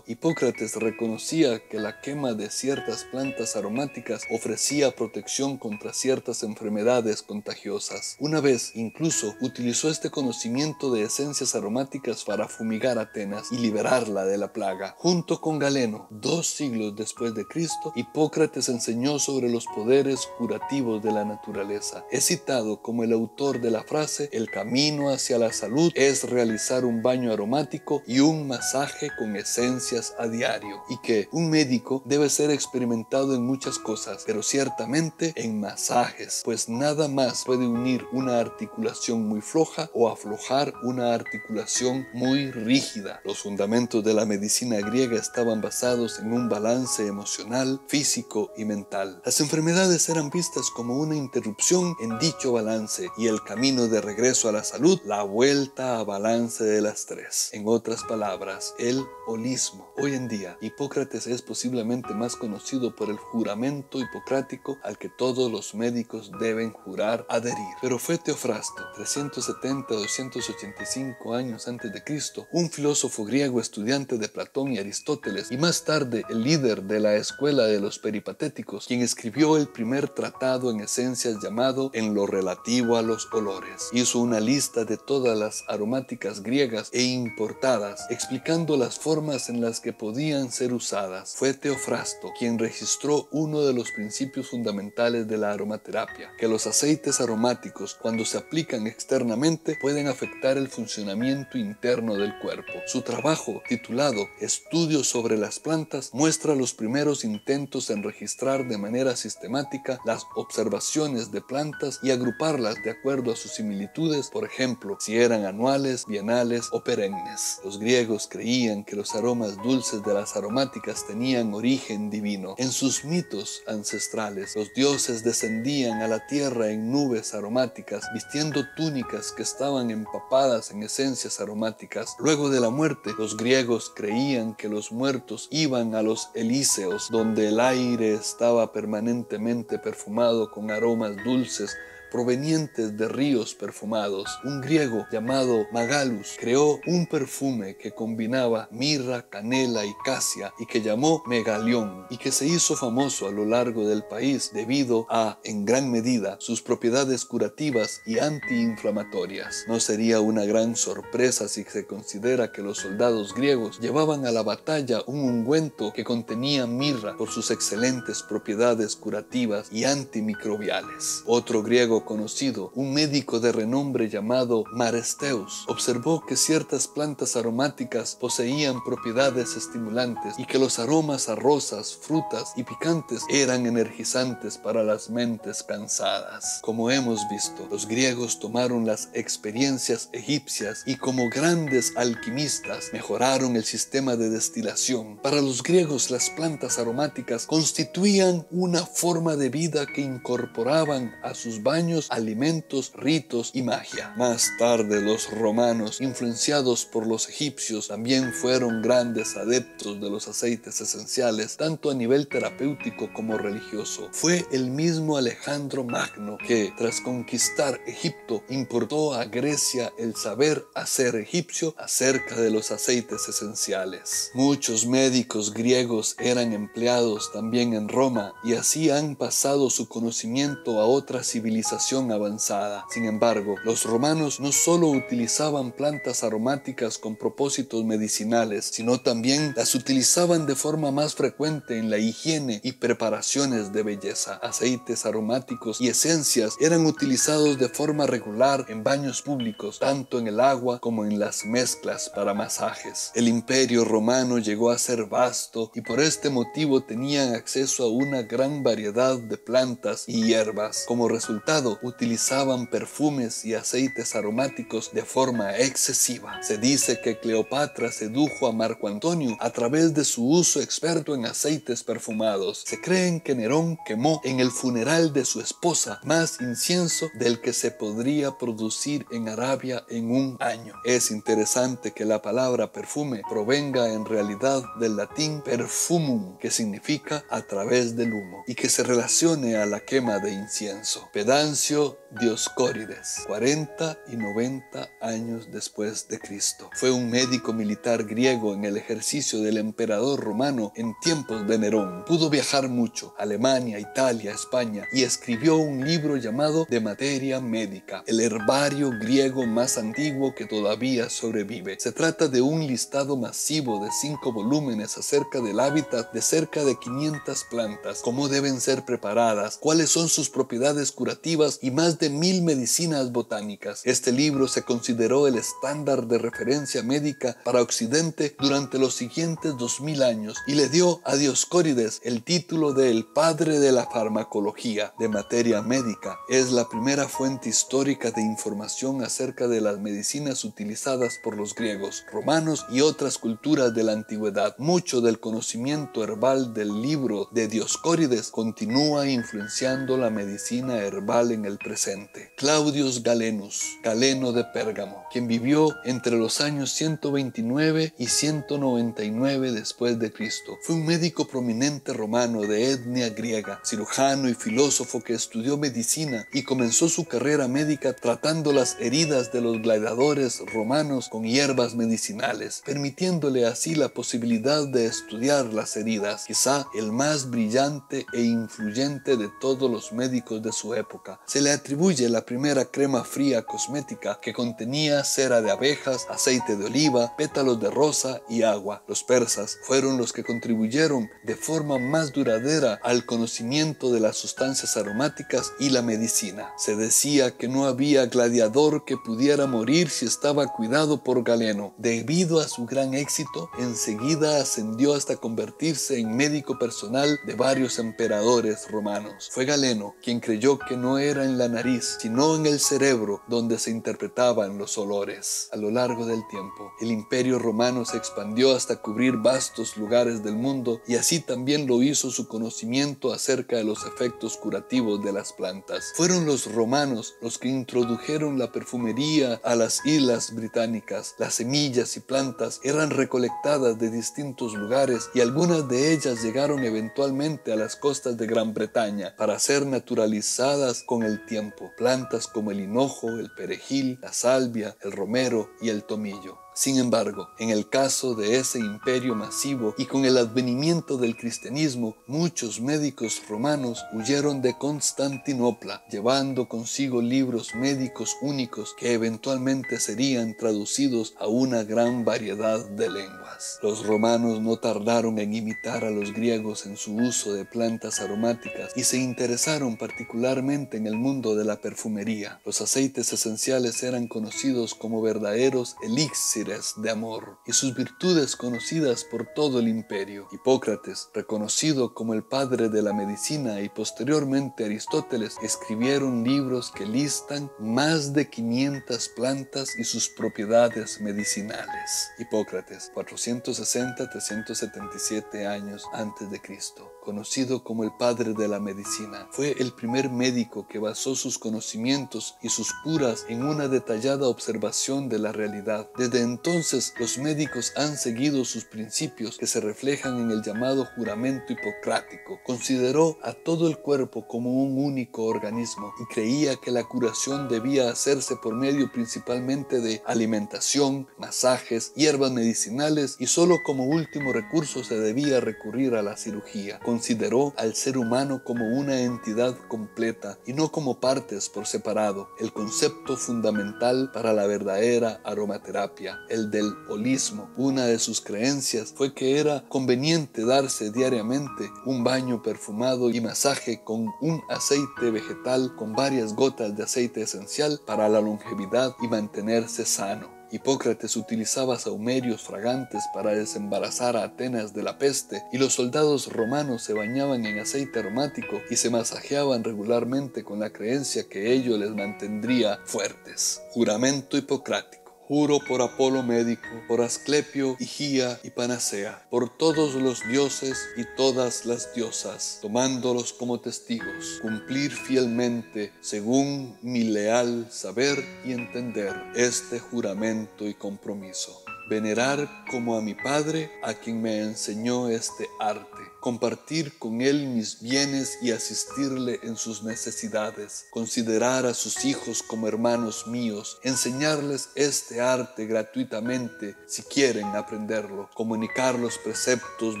Hipócrates reconocía que la quema de ciertas plantas aromáticas ofrecía protección contra ciertas enfermedades contagiosas. Una vez, incluso, utilizó este conocimiento de esencias aromáticas para fumigar Atenas y liberarla de la plaga. Junto con Galeno, 2 siglos después de Cristo, Hipócrates enseñó sobre los poderes curativos de la naturaleza. Es citado como el autor de la frase: "El camino hacia la salud es realizar un baño aromático y un masaje con esencias a diario", y que un médico debe ser experimentado en muchas cosas, pero ciertamente en masajes, pues nada más puede unir una articulación muy floja o aflojar una articulación muy rígida. Los fundamentos de la medicina griega estaban basados en un balance emocional, físico y mental. Las enfermedades eran vistas como una interrupción en dicho balance y el camino de regreso a la salud, la vuelta a balance de las tres. En otras palabras, el holismo. Hoy en día, Hipócrates es posiblemente más conocido por el juramento hipocrático al que todos los médicos deben jurar adherir. Pero fue Teofrasto, 370-285 años antes de Cristo, un filósofo griego estudiante de Platón y Aristóteles y más tarde el líder de la escuela de los peripatéticos, quien escribió el primer tratado en esencias llamado En lo relativo a los olores. Hizo una lista de todas las aromáticas griegas e importadas, explicando las formas en las que podían ser usadas. Fue Teofrasto quien registró uno de los principios fundamentales de la aromaterapia, que los aceites aromáticos, cuando se aplican externamente, pueden afectar el funcionamiento interno del cuerpo. Su trabajo, titulado Estudios sobre las plantas, muestra los primeros intentos en registrar de manera sistemática las observaciones de plantas y agruparlas de acuerdo a sus similitudes, por ejemplo, si eran anuales, bienales o perennes. Los griegos creían que los aromas dulces de las aromáticas tenían origen divino. En sus mitos ancestrales, los dioses descendían a la tierra en nubes aromáticas, vistiendo túnicas que estaban empapadas en esencias aromáticas. Luego de la muerte, los griegos creían que los muertos iban a los elíseos, donde el aire estaba permanentemente perfumado con aromas dulces provenientes de ríos perfumados. Un griego llamado Magalus creó un perfume que combinaba mirra, canela y casia y que llamó Megalión, y que se hizo famoso a lo largo del país debido a, en gran medida, sus propiedades curativas y antiinflamatorias. No sería una gran sorpresa si se considera que los soldados griegos llevaban a la batalla un ungüento que contenía mirra por sus excelentes propiedades curativas y antimicrobiales. Otro griego conocido, un médico de renombre llamado Maresteus, observó que ciertas plantas aromáticas poseían propiedades estimulantes y que los aromas a rosas, frutas y picantes eran energizantes para las mentes cansadas. Como hemos visto, los griegos tomaron las experiencias egipcias y como grandes alquimistas mejoraron el sistema de destilación. Para los griegos, las plantas aromáticas constituían una forma de vida que incorporaban a sus baños baños, alimentos, ritos y magia. Más tarde los romanos, influenciados por los egipcios, también fueron grandes adeptos de los aceites esenciales, tanto a nivel terapéutico como religioso. Fue el mismo Alejandro Magno que, tras conquistar Egipto, importó a Grecia el saber hacer egipcio acerca de los aceites esenciales. Muchos médicos griegos eran empleados también en Roma y así han pasado su conocimiento a otra civilización avanzada. Sin embargo, los romanos no solo utilizaban plantas aromáticas con propósitos medicinales, sino también las utilizaban de forma más frecuente en la higiene y preparaciones de belleza. Aceites aromáticos y esencias eran utilizados de forma regular en baños públicos, tanto en el agua como en las mezclas para masajes. El Imperio Romano llegó a ser vasto y por este motivo tenían acceso a una gran variedad de plantas y hierbas. Como resultado, utilizaban perfumes y aceites aromáticos de forma excesiva. Se dice que Cleopatra sedujo a Marco Antonio a través de su uso experto en aceites perfumados. Se cree que Nerón quemó en el funeral de su esposa más incienso del que se podría producir en Arabia en un año. Es interesante que la palabra perfume provenga en realidad del latín perfumum, que significa a través del humo, y que se relacione a la quema de incienso. Pedancio Dioscórides, 40 y 90 años después de Cristo. Fue un médico militar griego en el ejercicio del emperador romano en tiempos de Nerón. Pudo viajar mucho, Alemania, Italia, España, y escribió un libro llamado De Materia Medica, el herbario griego más antiguo que todavía sobrevive. Se trata de un listado masivo de 5 volúmenes acerca del hábitat de cerca de 500 plantas, cómo deben ser preparadas, cuáles son sus propiedades curativas y más de 1000 medicinas botánicas. Este libro se consideró el estándar de referencia médica para Occidente durante los siguientes 2000 años y le dio a Dioscórides el título de el padre de la farmacología. De Materia Médica es la primera fuente histórica de información acerca de las medicinas utilizadas por los griegos, romanos y otras culturas de la antigüedad. Mucho del conocimiento herbal del libro de Dioscórides continúa influenciando la medicina herbal en el presente. Claudius Galenus, Galeno de Pérgamo, quien vivió entre los años 129 y 199 después de Cristo, fue un médico prominente romano de etnia griega, cirujano y filósofo que estudió medicina y comenzó su carrera médica tratando las heridas de los gladiadores romanos con hierbas medicinales, permitiéndole así la posibilidad de estudiar las heridas, quizá el más brillante e influyente de todos los médicos de su época. Se le atribuye la primera crema fría cosmética que contenía cera de abejas, aceite de oliva, pétalos de rosa y agua. Los persas fueron los que contribuyeron de forma más duradera al conocimiento de las sustancias aromáticas y la medicina. Se decía que no había gladiador que pudiera morir si estaba cuidado por Galeno. Debido a su gran éxito, enseguida ascendió hasta convertirse en médico personal de varios emperadores romanos. Fue Galeno quien creyó que no era en la nariz, sino en el cerebro donde se interpretaban los olores. A lo largo del tiempo, el Imperio Romano se expandió hasta cubrir vastos lugares del mundo y así también lo hizo su conocimiento acerca de los efectos curativos de las plantas. Fueron los romanos los que introdujeron la perfumería a las islas británicas. Las semillas y plantas eran recolectadas de distintos lugares y algunas de ellas llegaron eventualmente a las costas de Gran Bretaña para ser naturalizadas con el tiempo. Plantas como el hinojo, el perejil, la salvia, el romero y el tomillo. Sin embargo, en el caso de ese imperio masivo y con el advenimiento del cristianismo, muchos médicos romanos huyeron de Constantinopla, llevando consigo libros médicos únicos que eventualmente serían traducidos a una gran variedad de lenguas. Los romanos no tardaron en imitar a los griegos en su uso de plantas aromáticas y se interesaron particularmente en el mundo de la perfumería. Los aceites esenciales eran conocidos como verdaderos elixires elixires de amor y sus virtudes conocidas por todo el imperio. Hipócrates, reconocido como el padre de la medicina, y posteriormente Aristóteles, escribieron libros que listan más de 500 plantas y sus propiedades medicinales. Hipócrates, 460-377 años antes de Cristo, conocido como el padre de la medicina, fue el primer médico que basó sus conocimientos y sus curas en una detallada observación de la realidad. Desde entonces, los médicos han seguido sus principios que se reflejan en el llamado juramento hipocrático. Consideró a todo el cuerpo como un único organismo y creía que la curación debía hacerse por medio principalmente de alimentación, masajes, hierbas medicinales y solo como último recurso se debía recurrir a la cirugía. Consideró al ser humano como una entidad completa y no como partes por separado. El concepto fundamental para la verdadera aromaterapia, el del holismo. Una de sus creencias fue que era conveniente darse diariamente un baño perfumado y masaje con un aceite vegetal con varias gotas de aceite esencial para la longevidad y mantenerse sano. Hipócrates utilizaba sahumerios fragantes para desembarazar a Atenas de la peste, y los soldados romanos se bañaban en aceite aromático y se masajeaban regularmente con la creencia que ello les mantendría fuertes. Juramento hipocrático. Juro por Apolo médico, por Asclepio, Higía y Panacea, por todos los dioses y todas las diosas, tomándolos como testigos, cumplir fielmente, según mi leal saber y entender, este juramento y compromiso. Venerar como a mi padre, a quien me enseñó este arte, compartir con él mis bienes y asistirle en sus necesidades, considerar a sus hijos como hermanos míos, enseñarles este arte gratuitamente si quieren aprenderlo, comunicar los preceptos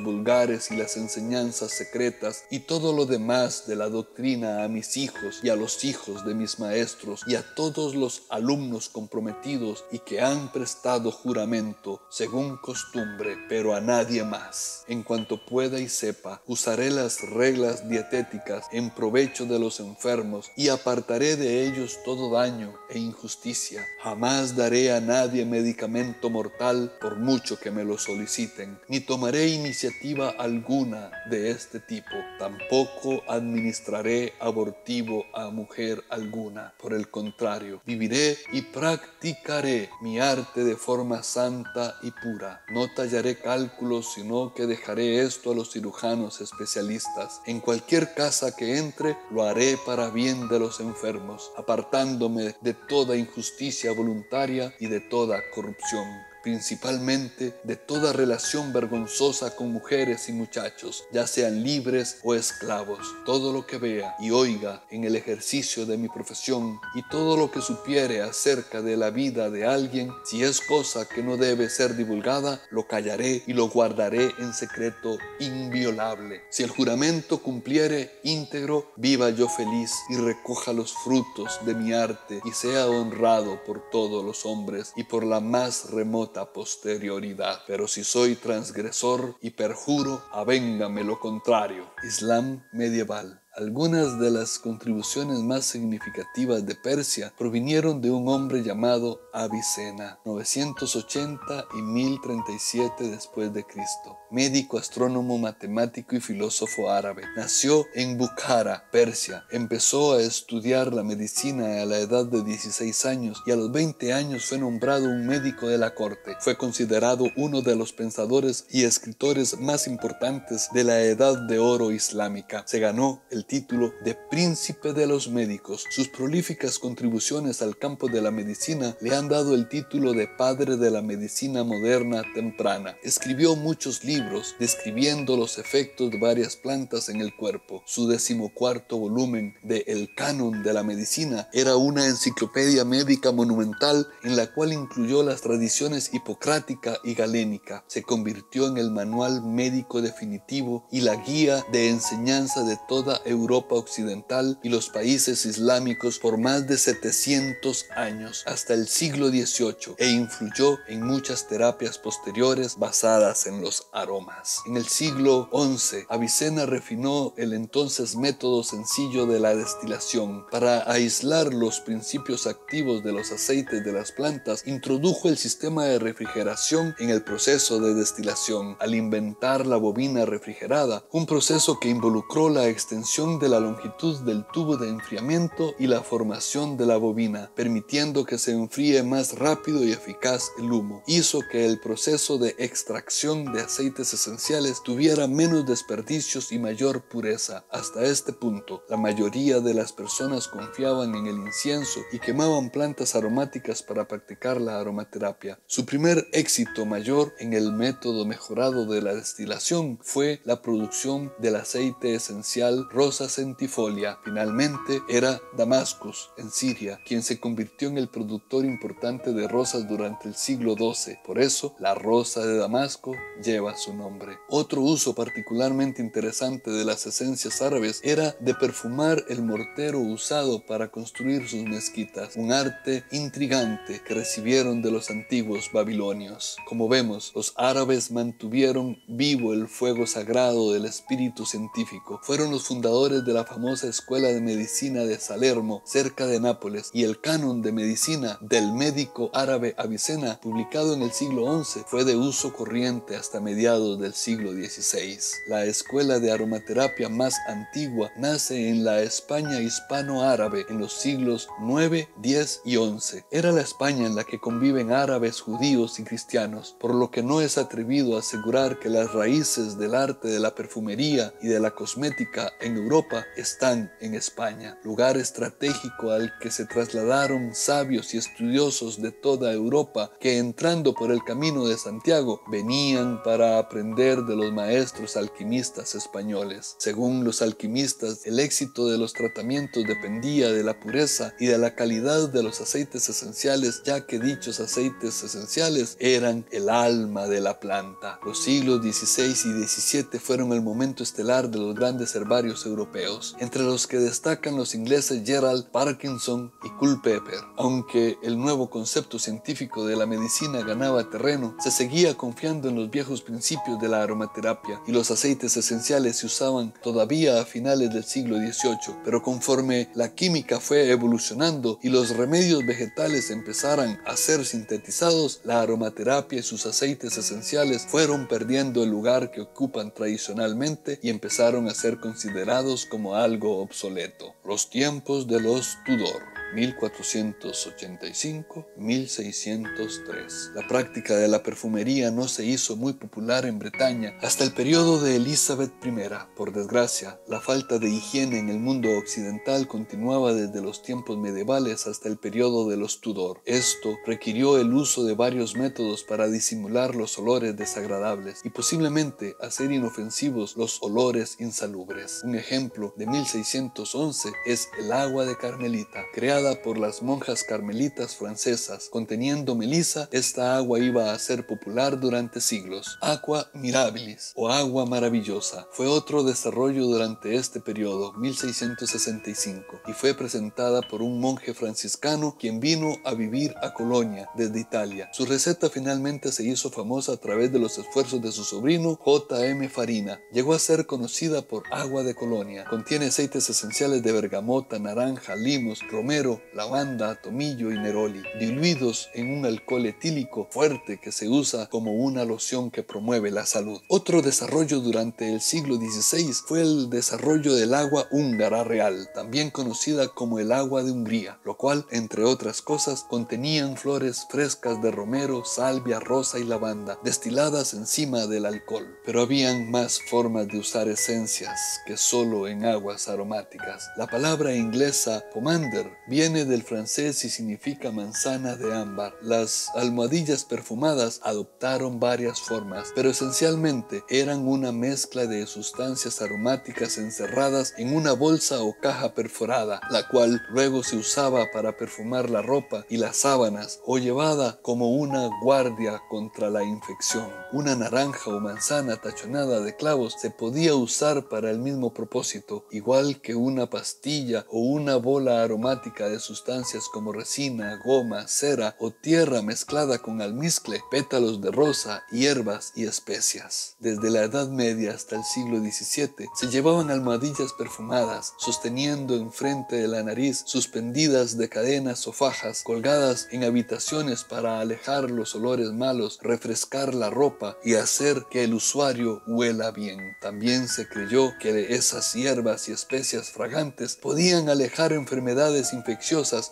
vulgares y las enseñanzas secretas y todo lo demás de la doctrina a mis hijos y a los hijos de mis maestros y a todos los alumnos comprometidos y que han prestado juramento según costumbre, pero a nadie más. En cuanto pueda y sepa, usaré las reglas dietéticas en provecho de los enfermos y apartaré de ellos todo daño e injusticia. Jamás daré a nadie medicamento mortal por mucho que me lo soliciten, ni tomaré iniciativa alguna de este tipo. Tampoco administraré abortivo a mujer alguna. Por el contrario, viviré y practicaré mi arte de forma santa y pura. No tallaré cálculos, sino que dejaré esto a los cirujanos especialistas. En cualquier casa que entre, lo haré para bien de los enfermos, apartándome de toda injusticia voluntaria y de toda corrupción. Principalmente de toda relación vergonzosa con mujeres y muchachos, ya sean libres o esclavos. Todo lo que vea y oiga en el ejercicio de mi profesión y todo lo que supiere acerca de la vida de alguien, si es cosa que no debe ser divulgada, lo callaré y lo guardaré en secreto inviolable. Si el juramento cumpliere íntegro, viva yo feliz y recoja los frutos de mi arte y sea honrado por todos los hombres y por la más remota posterioridad. Pero si soy transgresor y perjuro, avéngame lo contrario. Islam medieval. Algunas de las contribuciones más significativas de Persia provinieron de un hombre llamado Avicena, 980 y 1037 después de Cristo, médico, astrónomo, matemático y filósofo árabe. Nació en Bukhara, Persia. Empezó a estudiar la medicina a la edad de 16 años y a los 20 años fue nombrado un médico de la corte. Fue considerado uno de los pensadores y escritores más importantes de la Edad de Oro islámica. Se ganó el título de Príncipe de los Médicos. Sus prolíficas contribuciones al campo de la medicina le han dado el título de Padre de la Medicina Moderna Temprana. Escribió muchos libros describiendo los efectos de varias plantas en el cuerpo. Su 14º volumen de El Canon de la Medicina era una enciclopedia médica monumental en la cual incluyó las tradiciones hipocrática y galénica. Se convirtió en el manual médico definitivo y la guía de enseñanza de toda Europa occidental y los países islámicos por más de 700 años, hasta el siglo XVIII, e influyó en muchas terapias posteriores basadas en los aromas. En el siglo XI, Avicena refinó el entonces método sencillo de la destilación. Para aislar los principios activos de los aceites de las plantas, introdujo el sistema de refrigeración en el proceso de destilación, al inventar la bobina refrigerada, un proceso que involucró la extensión de la longitud del tubo de enfriamiento y la formación de la bobina, permitiendo que se enfríe más rápido y eficaz el humo. Hizo que el proceso de extracción de aceites esenciales tuviera menos desperdicios y mayor pureza. Hasta este punto, la mayoría de las personas confiaban en el incienso y quemaban plantas aromáticas para practicar la aromaterapia. Su primer éxito mayor en el método mejorado de la destilación fue la producción del aceite esencial Rosa centifolia. Finalmente era Damascus, en Siria, quien se convirtió en el productor importante de rosas durante el siglo XII. Por eso, la rosa de Damasco lleva su nombre. Otro uso particularmente interesante de las esencias árabes era de perfumar el mortero usado para construir sus mezquitas, un arte intrigante que recibieron de los antiguos babilonios. Como vemos, los árabes mantuvieron vivo el fuego sagrado del espíritu científico. Fueron los fundadores de la famosa escuela de medicina de Salermo, cerca de Nápoles, y el canon de medicina del médico árabe Avicena, publicado en el siglo XI, fue de uso corriente hasta mediados del siglo XVI. La escuela de aromaterapia más antigua nace en la España hispano-árabe en los siglos IX, X y XI. Era la España en la que conviven árabes, judíos y cristianos, por lo que no es atrevido a asegurar que las raíces del arte de la perfumería y de la cosmética en Europa están en España, lugar estratégico al que se trasladaron sabios y estudiosos de toda Europa que, entrando por el camino de Santiago, venían para aprender de los maestros alquimistas españoles. Según los alquimistas, el éxito de los tratamientos dependía de la pureza y de la calidad de los aceites esenciales, ya que dichos aceites esenciales eran el alma de la planta. Los siglos XVI y XVII fueron el momento estelar de los grandes herbarios europeos, entre los que destacan los ingleses Gerald, Parkinson y Culpeper. Aunque el nuevo concepto científico de la medicina ganaba terreno, se seguía confiando en los viejos principios de la aromaterapia, y los aceites esenciales se usaban todavía a finales del siglo XVIII, pero conforme la química fue evolucionando y los remedios vegetales empezaran a ser sintetizados, la aromaterapia y sus aceites esenciales fueron perdiendo el lugar que ocupan tradicionalmente y empezaron a ser considerados como algo obsoleto. Los tiempos de los Tudor, 1485-1603. La práctica de la perfumería no se hizo muy popular en Bretaña hasta el periodo de Elizabeth I. Por desgracia, la falta de higiene en el mundo occidental continuaba desde los tiempos medievales hasta el periodo de los Tudor. Esto requirió el uso de varios métodos para disimular los olores desagradables y posiblemente hacer inofensivos los olores insalubres. Un ejemplo de 1611 es el agua de Carmelita, creada por las monjas carmelitas francesas. Conteniendo melisa, esta agua iba a ser popular durante siglos. Aqua mirabilis, o agua maravillosa, fue otro desarrollo durante este periodo, 1665, y fue presentada por un monje franciscano quien vino a vivir a Colonia desde Italia. Su receta finalmente se hizo famosa a través de los esfuerzos de su sobrino J.M. Farina. Llegó a ser conocida por agua de Colonia. Contiene aceites esenciales de bergamota, naranja, limos, romero, lavanda, tomillo y neroli, diluidos en un alcohol etílico fuerte que se usa como una loción que promueve la salud. Otro desarrollo durante el siglo XVI fue el desarrollo del agua húngara real, también conocida como el agua de Hungría, lo cual, entre otras cosas, contenían flores frescas de romero, salvia, rosa y lavanda, destiladas encima del alcohol. Pero habían más formas de usar esencias que solo en aguas aromáticas. La palabra inglesa pomander viene viene del francés y significa manzana de ámbar. Las almohadillas perfumadas adoptaron varias formas, pero esencialmente eran una mezcla de sustancias aromáticas encerradas en una bolsa o caja perforada, la cual luego se usaba para perfumar la ropa y las sábanas o llevada como una guardia contra la infección. Una naranja o manzana tachonada de clavos se podía usar para el mismo propósito, igual que una pastilla o una bola aromática de sustancias como resina, goma, cera o tierra mezclada con almizcle, pétalos de rosa, hierbas y especias. Desde la Edad Media hasta el siglo XVII se llevaban almohadillas perfumadas, sosteniendo enfrente de la nariz, suspendidas de cadenas o fajas, colgadas en habitaciones para alejar los olores malos, refrescar la ropa y hacer que el usuario huela bien. También se creyó que esas hierbas y especias fragantes podían alejar enfermedades infecciosas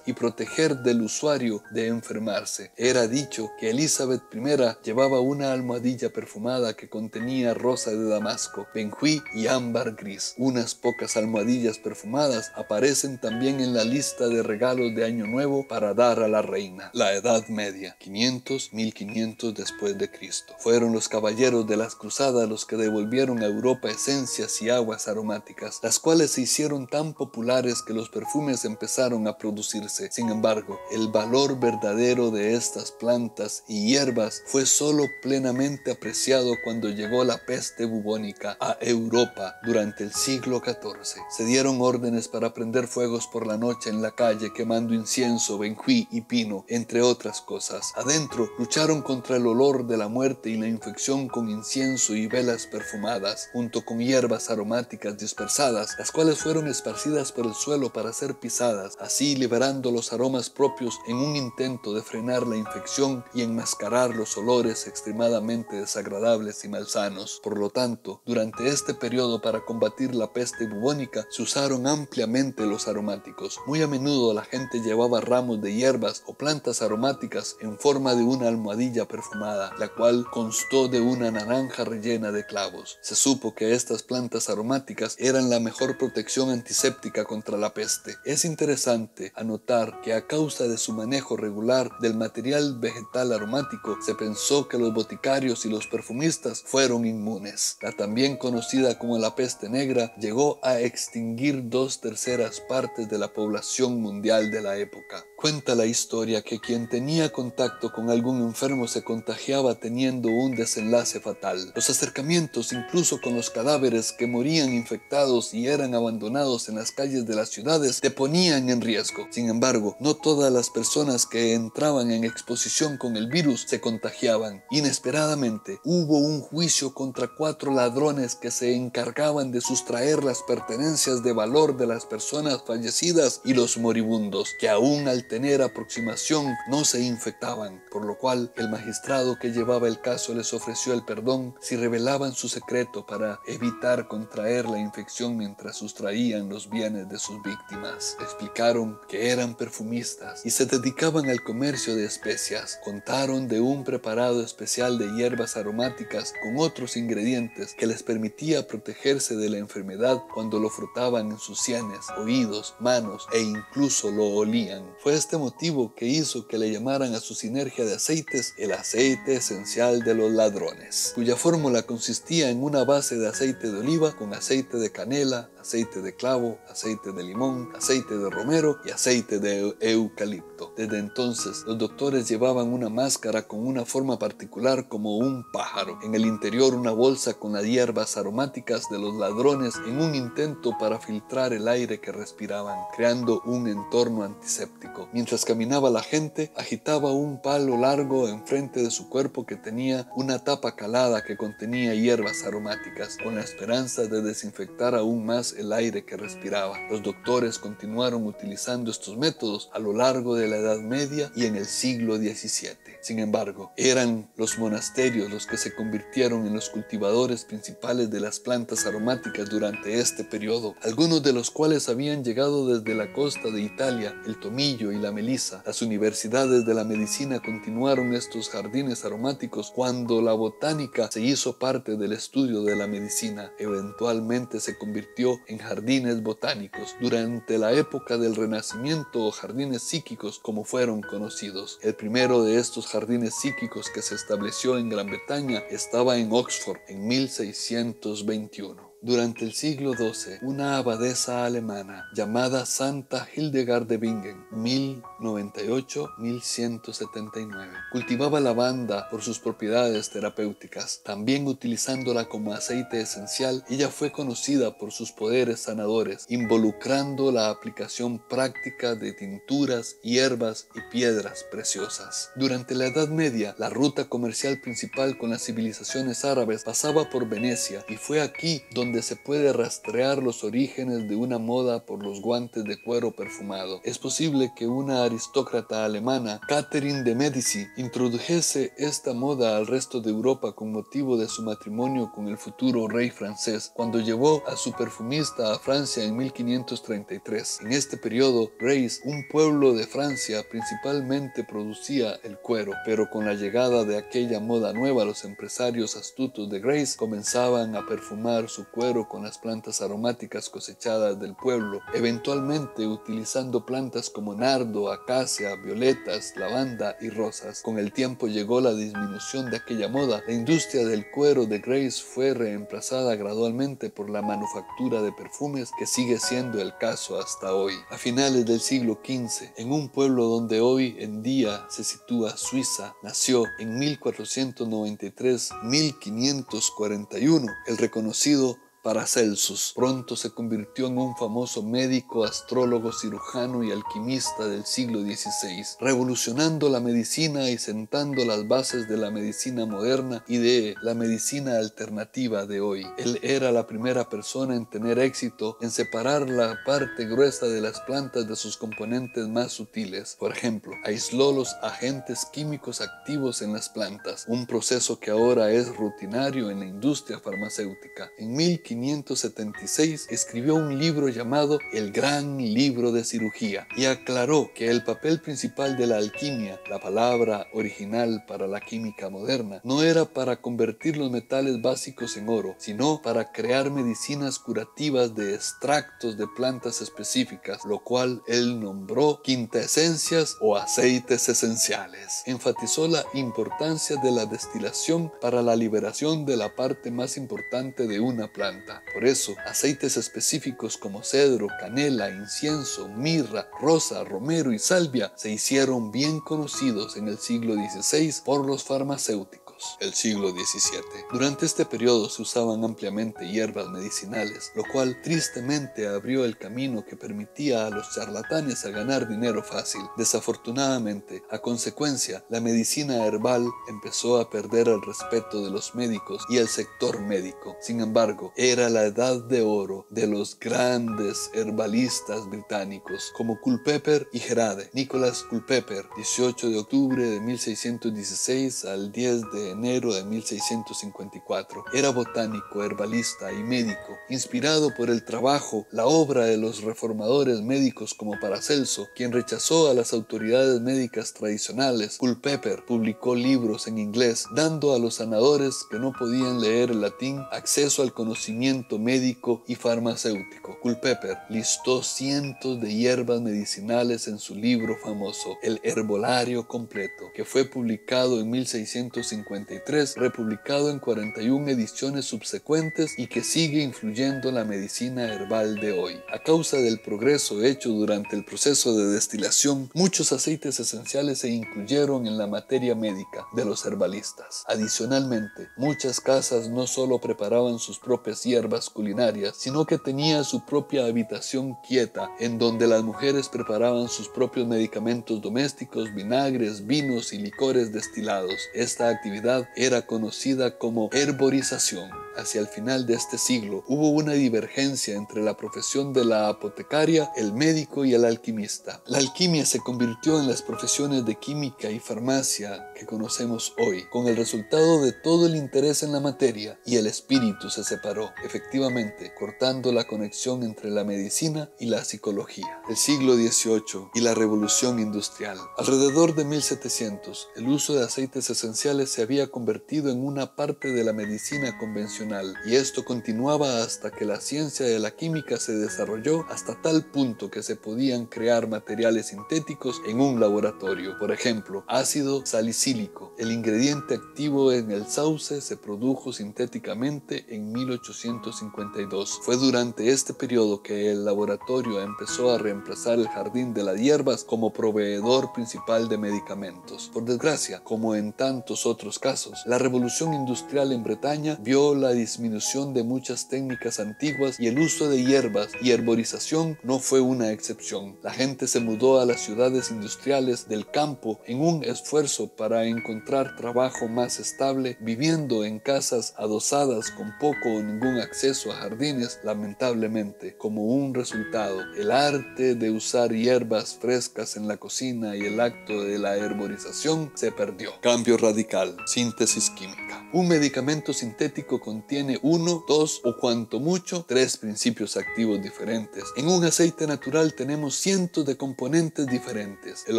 y proteger del usuario de enfermarse. Era dicho que Elizabeth I llevaba una almohadilla perfumada que contenía rosa de damasco, benjuí y ámbar gris. Unas pocas almohadillas perfumadas aparecen también en la lista de regalos de Año Nuevo para dar a la reina. La Edad Media, 500-1500 después de Cristo. Fueron los caballeros de las cruzadas los que devolvieron a Europa esencias y aguas aromáticas, las cuales se hicieron tan populares que los perfumes empezaron a producirse. Sin embargo, el valor verdadero de estas plantas y hierbas fue solo plenamente apreciado cuando llegó la peste bubónica a Europa durante el siglo XIV. Se dieron órdenes para prender fuegos por la noche en la calle, quemando incienso, benjuí y pino, entre otras cosas. Adentro lucharon contra el olor de la muerte y la infección con incienso y velas perfumadas, junto con hierbas aromáticas dispersadas, las cuales fueron esparcidas por el suelo para ser pisadas, así liberando los aromas propios en un intento de frenar la infección y enmascarar los olores extremadamente desagradables y malsanos. Por lo tanto, durante este periodo para combatir la peste bubónica se usaron ampliamente los aromáticos. Muy a menudo la gente llevaba ramos de hierbas o plantas aromáticas en forma de una almohadilla perfumada, la cual constó de una naranja rellena de clavos. Se supo que estas plantas aromáticas eran la mejor protección antiséptica contra la peste. Es interesante anotar que a causa de su manejo regular del material vegetal aromático, se pensó que los boticarios y los perfumistas fueron inmunes. La también conocida como la peste negra llegó a extinguir 2/3 partes de la población mundial de la época. Cuenta la historia que quien tenía contacto con algún enfermo se contagiaba teniendo un desenlace fatal. Los acercamientos incluso con los cadáveres que morían infectados y eran abandonados en las calles de las ciudades te ponían en riesgo. Sin embargo, no todas las personas que entraban en exposición con el virus se contagiaban. Inesperadamente, hubo un juicio contra 4 ladrones que se encargaban de sustraer las pertenencias de valor de las personas fallecidas y los moribundos, que aún al tener aproximación no se infectaban, por lo cual el magistrado que llevaba el caso les ofreció el perdón si revelaban su secreto para evitar contraer la infección mientras sustraían los bienes de sus víctimas. Explicaron que eran perfumistas y se dedicaban al comercio de especias. Contaron de un preparado especial de hierbas aromáticas con otros ingredientes que les permitía protegerse de la enfermedad cuando lo frotaban en sus sienes, oídos, manos e incluso lo olían. Fue este motivo que hizo que le llamaran a su sinergia de aceites el aceite esencial de los ladrones, cuya fórmula consistía en una base de aceite de oliva con aceite de canela, aceite de clavo, aceite de limón, aceite de romero y aceite de eucalipto. Desde entonces, los doctores llevaban una máscara con una forma particular como un pájaro. En el interior una bolsa con las hierbas aromáticas de los ladrones en un intento para filtrar el aire que respiraban, creando un entorno antiséptico. Mientras caminaba la gente, agitaba un palo largo enfrente de su cuerpo que tenía una tapa calada que contenía hierbas aromáticas, con la esperanza de desinfectar aún más el aire que respiraba. Los doctores continuaron utilizando estos métodos a lo largo de la Edad Media y en el siglo XVII. Sin embargo, eran los monasterios los que se convirtieron en los cultivadores principales de las plantas aromáticas durante este periodo, algunos de los cuales habían llegado desde la costa de Italia, el tomillo y la melisa. Las universidades de la medicina continuaron estos jardines aromáticos cuando la botánica se hizo parte del estudio de la medicina. Eventualmente se convirtió ejemplo, en jardines botánicos, durante la época del Renacimiento o jardines psíquicos como fueron conocidos. El primero de estos jardines psíquicos que se estableció en Gran Bretaña estaba en Oxford en 1621. Durante el siglo XII, una abadesa alemana llamada Santa Hildegard de Bingen, 1098-1179, cultivaba lavanda por sus propiedades terapéuticas. También utilizándola como aceite esencial, ella fue conocida por sus poderes sanadores, involucrando la aplicación práctica de tinturas, hierbas y piedras preciosas. Durante la Edad Media, la ruta comercial principal con las civilizaciones árabes pasaba por Venecia, y fue aquí donde se puede rastrear los orígenes de una moda por los guantes de cuero perfumado. Es posible que una aristócrata alemana, Catherine de Medici, introdujese esta moda al resto de Europa con motivo de su matrimonio con el futuro rey francés, cuando llevó a su perfumista a Francia en 1533. En este periodo, Grasse, un pueblo de Francia, principalmente producía el cuero, pero con la llegada de aquella moda nueva, los empresarios astutos de Grasse comenzaban a perfumar su cuero con las plantas aromáticas cosechadas del pueblo, eventualmente utilizando plantas como nardo, acacia, violetas, lavanda y rosas. Con el tiempo llegó la disminución de aquella moda. La industria del cuero de Grasse fue reemplazada gradualmente por la manufactura de perfumes, que sigue siendo el caso hasta hoy. A finales del siglo XV, en un pueblo donde hoy en día se sitúa Suiza, nació en 1493-1541 el reconocido Paracelsus. Pronto se convirtió en un famoso médico, astrólogo, cirujano y alquimista del siglo XVI, revolucionando la medicina y sentando las bases de la medicina moderna y de la medicina alternativa de hoy. Él era la primera persona en tener éxito en separar la parte gruesa de las plantas de sus componentes más sutiles. Por ejemplo, aisló los agentes químicos activos en las plantas, un proceso que ahora es rutinario en la industria farmacéutica. En 1576 escribió un libro llamado El Gran Libro de Cirugía y aclaró que el papel principal de la alquimia, la palabra original para la química moderna, no era para convertir los metales básicos en oro, sino para crear medicinas curativas de extractos de plantas específicas, lo cual él nombró quintaesencias o aceites esenciales. Enfatizó la importancia de la destilación para la liberación de la parte más importante de una planta. Por eso, aceites específicos como cedro, canela, incienso, mirra, rosa, romero y salvia se hicieron bien conocidos en el siglo XVI por los farmacéuticos. El siglo XVII. Durante este periodo se usaban ampliamente hierbas medicinales, lo cual tristemente abrió el camino que permitía a los charlatanes a ganar dinero fácil. Desafortunadamente, a consecuencia, la medicina herbal empezó a perder el respeto de los médicos y el sector médico. Sin embargo, era la edad de oro de los grandes herbalistas británicos como Culpeper y Gerade. Nicholas Culpeper, 18 de octubre de 1616 al 10 de enero de 1654, era botánico, herbalista y médico. Inspirado por el trabajo, la obra de los reformadores médicos como Paracelso, quien rechazó a las autoridades médicas tradicionales, Culpeper publicó libros en inglés, dando a los sanadores que no podían leer el latín acceso al conocimiento médico y farmacéutico. Culpeper listó cientos de hierbas medicinales en su libro famoso, El Herbolario Completo, que fue publicado en 1653, republicado en 41 ediciones subsecuentes y que sigue influyendo en la medicina herbal de hoy. A causa del progreso hecho durante el proceso de destilación, muchos aceites esenciales se incluyeron en la materia médica de los herbalistas. Adicionalmente, muchas casas no solo preparaban sus propias hierbas culinarias, sino que tenían su propia habitación quieta, en donde las mujeres preparaban sus propios medicamentos domésticos, vinagres, vinos y licores destilados. Esta actividad era conocida como herborización. Hacia el final de este siglo hubo una divergencia entre la profesión de la apotecaria, el médico y el alquimista. La alquimia se convirtió en las profesiones de química y farmacia que conocemos hoy, con el resultado de todo el interés en la materia, y el espíritu se separó, efectivamente, cortando la conexión entre la medicina y la psicología. El siglo XVIII y la revolución industrial. Alrededor de 1700, el uso de aceites esenciales se había convertido en una parte de la medicina convencional racional, y esto continuaba hasta que la ciencia de la química se desarrolló hasta tal punto que se podían crear materiales sintéticos en un laboratorio. Por ejemplo, ácido salicílico, el ingrediente activo en el sauce, se produjo sintéticamente en 1852. Fue durante este periodo que el laboratorio empezó a reemplazar el jardín de las hierbas como proveedor principal de medicamentos. Por desgracia, como en tantos otros casos, la revolución industrial en Bretaña vio la disminución de muchas técnicas antiguas y el uso de hierbas y herborización no fue una excepción. La gente se mudó a las ciudades industriales del campo en un esfuerzo para encontrar trabajo más estable, viviendo en casas adosadas con poco o ningún acceso a jardines. Lamentablemente, como un resultado, el arte de usar hierbas frescas en la cocina y el acto de la herborización se perdió. Cambio radical. Síntesis química. Un medicamento sintético contiene 1, 2 o cuanto mucho 3 principios activos diferentes. En un aceite natural tenemos cientos de componentes diferentes. El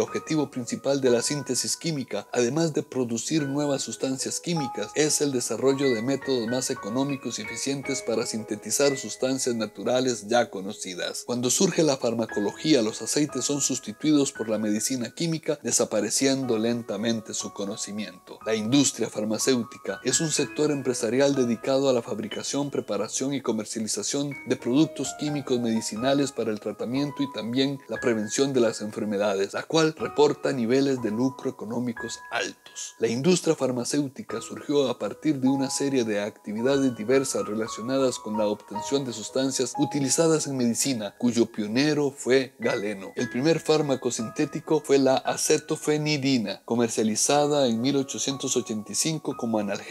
objetivo principal de la síntesis química, además de producir nuevas sustancias químicas, es el desarrollo de métodos más económicos y eficientes para sintetizar sustancias naturales ya conocidas. Cuando surge la farmacología, los aceites son sustituidos por la medicina química, desapareciendo lentamente su conocimiento. La industria farmacéutica es un sector empresarial dedicado a la fabricación, preparación y comercialización de productos químicos medicinales para el tratamiento y también la prevención de las enfermedades, la cual reporta niveles de lucro económicos altos. La industria farmacéutica surgió a partir de una serie de actividades diversas relacionadas con la obtención de sustancias utilizadas en medicina, cuyo pionero fue Galeno. El primer fármaco sintético fue la acetofenidina, comercializada en 1885 como analgésico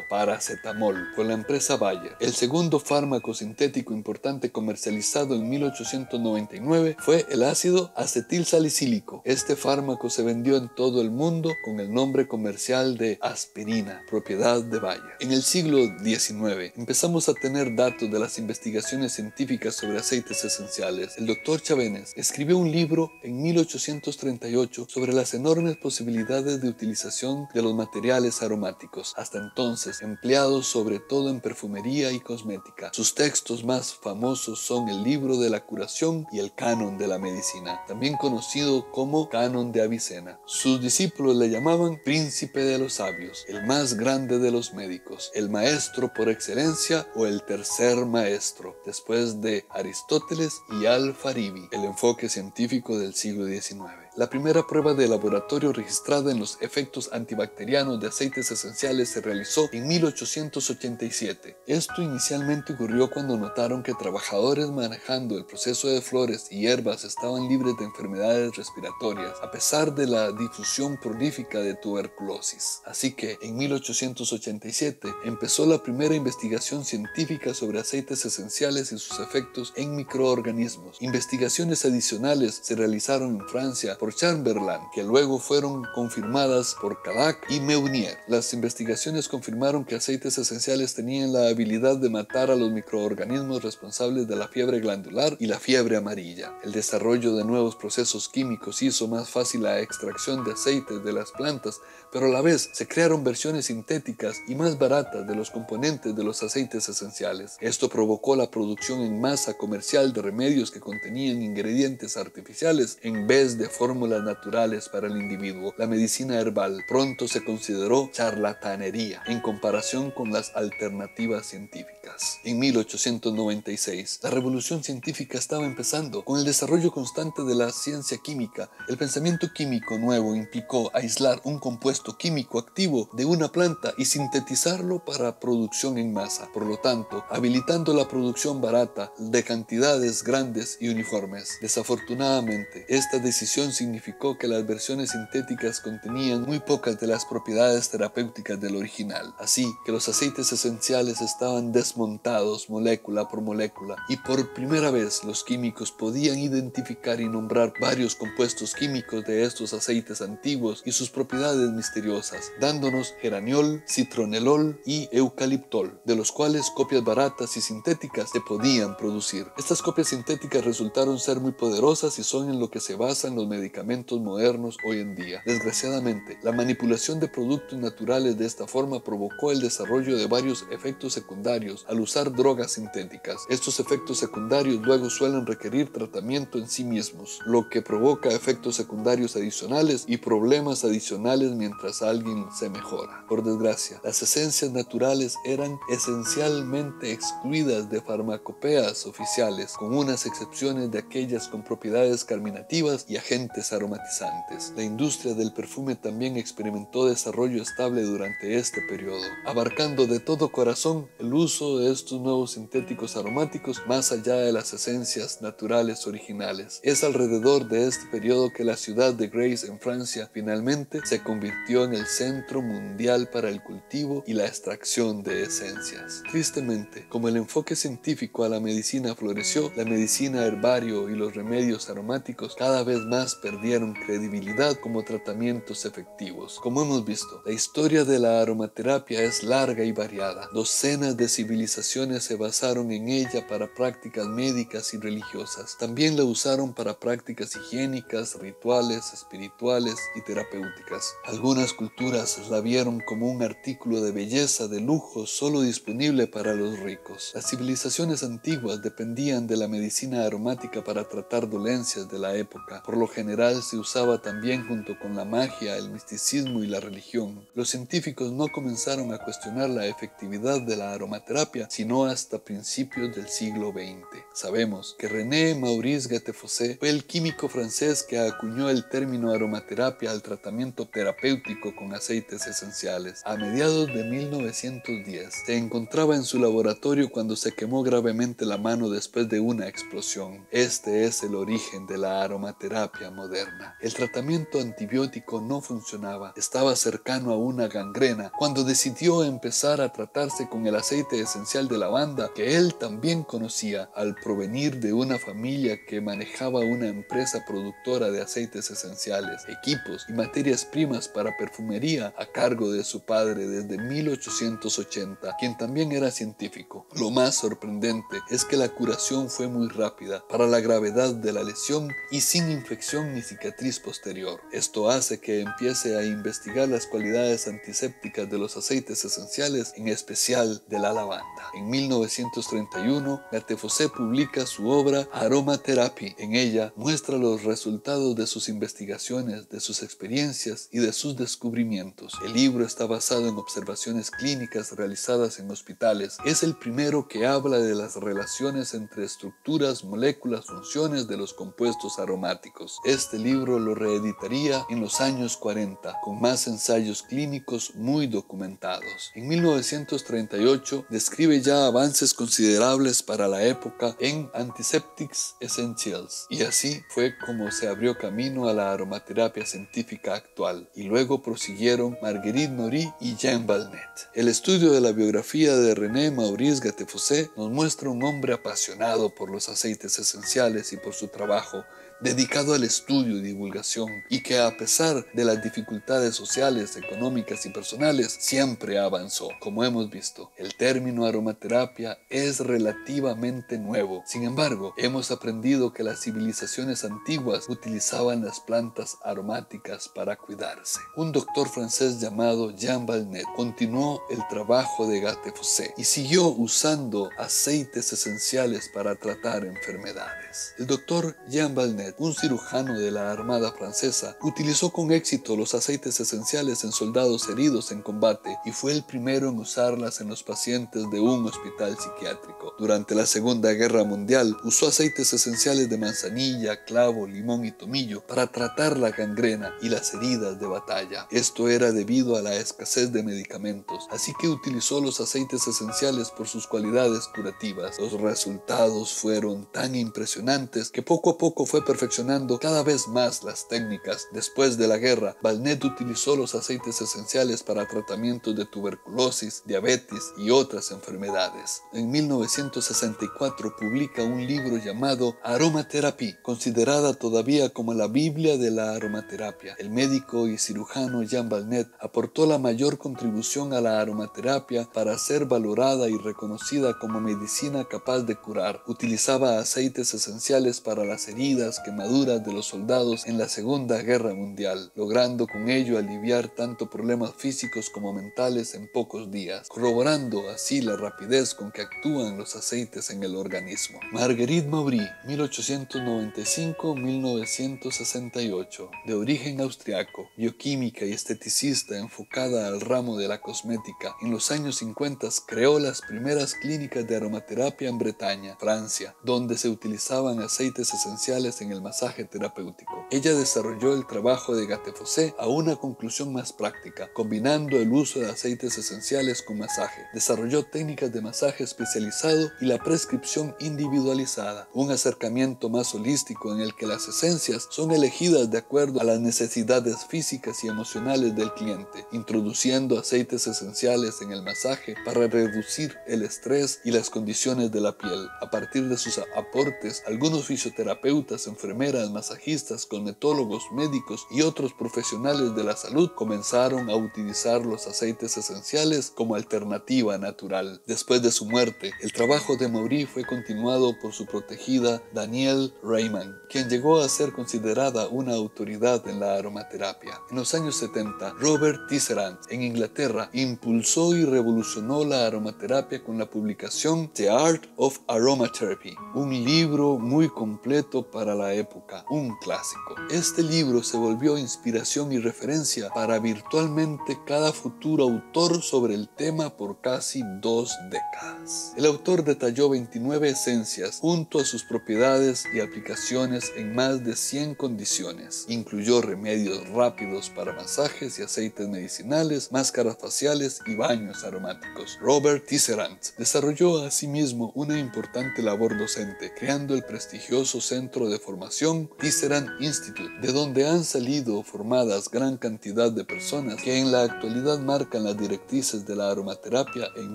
paracetamol por la empresa Bayer. El segundo fármaco sintético importante comercializado en 1899 fue el ácido acetilsalicílico. Este fármaco se vendió en todo el mundo con el nombre comercial de aspirina, propiedad de Bayer. En el siglo XIX empezamos a tener datos de las investigaciones científicas sobre aceites esenciales. El Dr. Chavenes escribió un libro en 1838 sobre las enormes posibilidades de utilización de los materiales aromáticos, hasta entonces empleados sobre todo en perfumería y cosmética. Sus textos más famosos son el Libro de la Curación y el Canon de la Medicina, también conocido como Canon de Avicena. Sus discípulos le llamaban Príncipe de los Sabios, el más grande de los médicos, el maestro por excelencia o el tercer maestro, después de Aristóteles y Al-Farabi, el enfoque científico del siglo XIX. La primera prueba de laboratorio registrada en los efectos antibacterianos de aceites esenciales se realizó en 1887. Esto inicialmente ocurrió cuando notaron que trabajadores manejando el proceso de flores y hierbas estaban libres de enfermedades respiratorias, a pesar de la difusión prolífica de tuberculosis. Así que en 1887 empezó la primera investigación científica sobre aceites esenciales y sus efectos en microorganismos. Investigaciones adicionales se realizaron en Francia por Chamberlain, que luego fueron confirmadas por Cadac y Meunier. Las investigaciones confirmaron que aceites esenciales tenían la habilidad de matar a los microorganismos responsables de la fiebre glandular y la fiebre amarilla. El desarrollo de nuevos procesos químicos hizo más fácil la extracción de aceites de las plantas, pero a la vez se crearon versiones sintéticas y más baratas de los componentes de los aceites esenciales. Esto provocó la producción en masa comercial de remedios que contenían ingredientes artificiales en vez de fórmulas naturales para el individuo. La medicina herbal pronto se consideró charlatanería en comparación con las alternativas científicas. En 1896, la revolución científica estaba empezando. Con el desarrollo constante de la ciencia química, el pensamiento químico nuevo implicó aislar un compuesto químico activo de una planta y sintetizarlo para producción en masa, por lo tanto, habilitando la producción barata de cantidades grandes y uniformes. Desafortunadamente, esta decisión significó que las versiones sintéticas contenían muy pocas de las propiedades terapéuticas del original, así que los aceites esenciales estaban desmontados molécula por molécula y por primera vez los químicos podían identificar y nombrar varios compuestos químicos de estos aceites antiguos y sus propiedades misteriosas, dándonos geraniol, citronelol y eucaliptol, de los cuales copias baratas y sintéticas se podían producir. Estas copias sintéticas resultaron ser muy poderosas y son en lo que se basan los medicamentos medicamentos modernos hoy en día. Desgraciadamente, la manipulación de productos naturales de esta forma provocó el desarrollo de varios efectos secundarios al usar drogas sintéticas. Estos efectos secundarios luego suelen requerir tratamiento en sí mismos, lo que provoca efectos secundarios adicionales y problemas adicionales mientras alguien se mejora. Por desgracia, las esencias naturales eran esencialmente excluidas de farmacopeas oficiales, con unas excepciones de aquellas con propiedades carminativas y agentes aromatizantes. La industria del perfume también experimentó desarrollo estable durante este periodo, abarcando de todo corazón el uso de estos nuevos sintéticos aromáticos más allá de las esencias naturales originales. Es alrededor de este periodo que la ciudad de Grasse en Francia finalmente se convirtió en el centro mundial para el cultivo y la extracción de esencias. Tristemente, como el enfoque científico a la medicina floreció, la medicina herbario y los remedios aromáticos cada vez más perdieron credibilidad como tratamientos efectivos. Como hemos visto, la historia de la aromaterapia es larga y variada. Docenas de civilizaciones se basaron en ella para prácticas médicas y religiosas. También la usaron para prácticas higiénicas, rituales, espirituales y terapéuticas. Algunas culturas la vieron como un artículo de belleza, de lujo, solo disponible para los ricos. Las civilizaciones antiguas dependían de la medicina aromática para tratar dolencias de la época. Por lo general se usaba también junto con la magia, el misticismo y la religión. Los científicos no comenzaron a cuestionar la efectividad de la aromaterapia sino hasta principios del siglo XX. Sabemos que René Maurice Gattefossé fue el químico francés que acuñó el término aromaterapia al tratamiento terapéutico con aceites esenciales. A mediados de 1910 se encontraba en su laboratorio cuando se quemó gravemente la mano después de una explosión. Este es el origen de la aromaterapia moderna. El tratamiento antibiótico no funcionaba, estaba cercano a una gangrena, cuando decidió empezar a tratarse con el aceite esencial de lavanda que él también conocía al provenir de una familia que manejaba una empresa productora de aceites esenciales, equipos y materias primas para perfumería a cargo de su padre desde 1880, quien también era científico. Lo más sorprendente es que la curación fue muy rápida para la gravedad de la lesión y sin infección ni cicatriz posterior. Esto hace que empiece a investigar las cualidades antisépticas de los aceites esenciales, en especial de la lavanda. En 1931, Gattefossé publica su obra Aromatherapy. En ella muestra los resultados de sus investigaciones, de sus experiencias y de sus descubrimientos. El libro está basado en observaciones clínicas realizadas en hospitales. Es el primero que habla de las relaciones entre estructuras, moléculas, funciones de los compuestos aromáticos. Este libro lo reeditaría en los años 40, con más ensayos clínicos muy documentados. En 1938 describe ya avances considerables para la época en Antiseptics Essentials, y así fue como se abrió camino a la aromaterapia científica actual, y luego prosiguieron Marguerite Nory y Jean Balnet. El estudio de la biografía de René Maurice Gattefossé nos muestra un hombre apasionado por los aceites esenciales y por su trabajo dedicado al estudio y divulgación, y que a pesar de las dificultades sociales, económicas y personales, siempre avanzó. Como hemos visto, el término aromaterapia es relativamente nuevo. Sin embargo, hemos aprendido que las civilizaciones antiguas utilizaban las plantas aromáticas para cuidarse. Un doctor francés llamado Jean Balnet continuó el trabajo de Gattefossé y siguió usando aceites esenciales para tratar enfermedades. El doctor Jean Balnet, un cirujano de la Armada francesa, utilizó con éxito los aceites esenciales en soldados heridos en combate y fue el primero en usarlas en los pacientes de un hospital psiquiátrico. Durante la Segunda Guerra Mundial usó aceites esenciales de manzanilla, clavo, limón y tomillo para tratar la gangrena y las heridas de batalla. Esto era debido a la escasez de medicamentos, así que utilizó los aceites esenciales por sus cualidades curativas. Los resultados fueron tan impresionantes que poco a poco fue perfeccionando cada vez más las técnicas. Después de la guerra, Balnet utilizó los aceites esenciales para tratamientos de tuberculosis, diabetes y otras enfermedades. En 1964 publica un libro llamado Aromatherapy, considerada todavía como la Biblia de la aromaterapia. El médico y cirujano Jean Balnet aportó la mayor contribución a la aromaterapia para ser valorada y reconocida como medicina capaz de curar. Utilizaba aceites esenciales para las heridas, quemaduras de los soldados en la Segunda Guerra Mundial, logrando con ello aliviar tanto problemas físicos como mentales en pocos días, corroborando así la rapidez con que actúan los aceites en el organismo. Marguerite Maury, 1895-1968, de origen austriaco, bioquímica y esteticista enfocada al ramo de la cosmética, en los años 50 creó las primeras clínicas de aromaterapia en Bretaña, Francia, donde se utilizaban aceites esenciales en el masaje terapéutico. Ella desarrolló el trabajo de Gattefossé a una conclusión más práctica, combinando el uso de aceites esenciales con masaje. Desarrolló técnicas de masaje especializado y la prescripción individualizada, un acercamiento más holístico en el que las esencias son elegidas de acuerdo a las necesidades físicas y emocionales del cliente, introduciendo aceites esenciales en el masaje para reducir el estrés y las condiciones de la piel. A partir de sus aportes, algunos fisioterapeutas, enfermeras, masajistas, cosmetólogos, médicos y otros profesionales de la salud comenzaron a utilizar los aceites esenciales como alternativa natural. Después de su muerte, el trabajo de Maury fue continuado por su protegida Danielle Raymond, quien llegó a ser considerada una autoridad en la aromaterapia. En los años 70, Robert Tisserand, en Inglaterra, impulsó y revolucionó la aromaterapia con la publicación The Art of Aromatherapy, un libro muy completo para la época, un clásico. Este libro se volvió inspiración y referencia para virtualmente cada futuro autor sobre el tema por casi 2 décadas. El autor detalló 29 esencias junto a sus propiedades y aplicaciones en más de 100 condiciones. Incluyó remedios rápidos para masajes y aceites medicinales, máscaras faciales y baños aromáticos. Robert Tisserand desarrolló asimismo una importante labor docente, creando el prestigioso centro de formación Tisserand Institute, de donde han salido formadas gran cantidad de personas que en la actualidad marcan las directrices de la aromaterapia en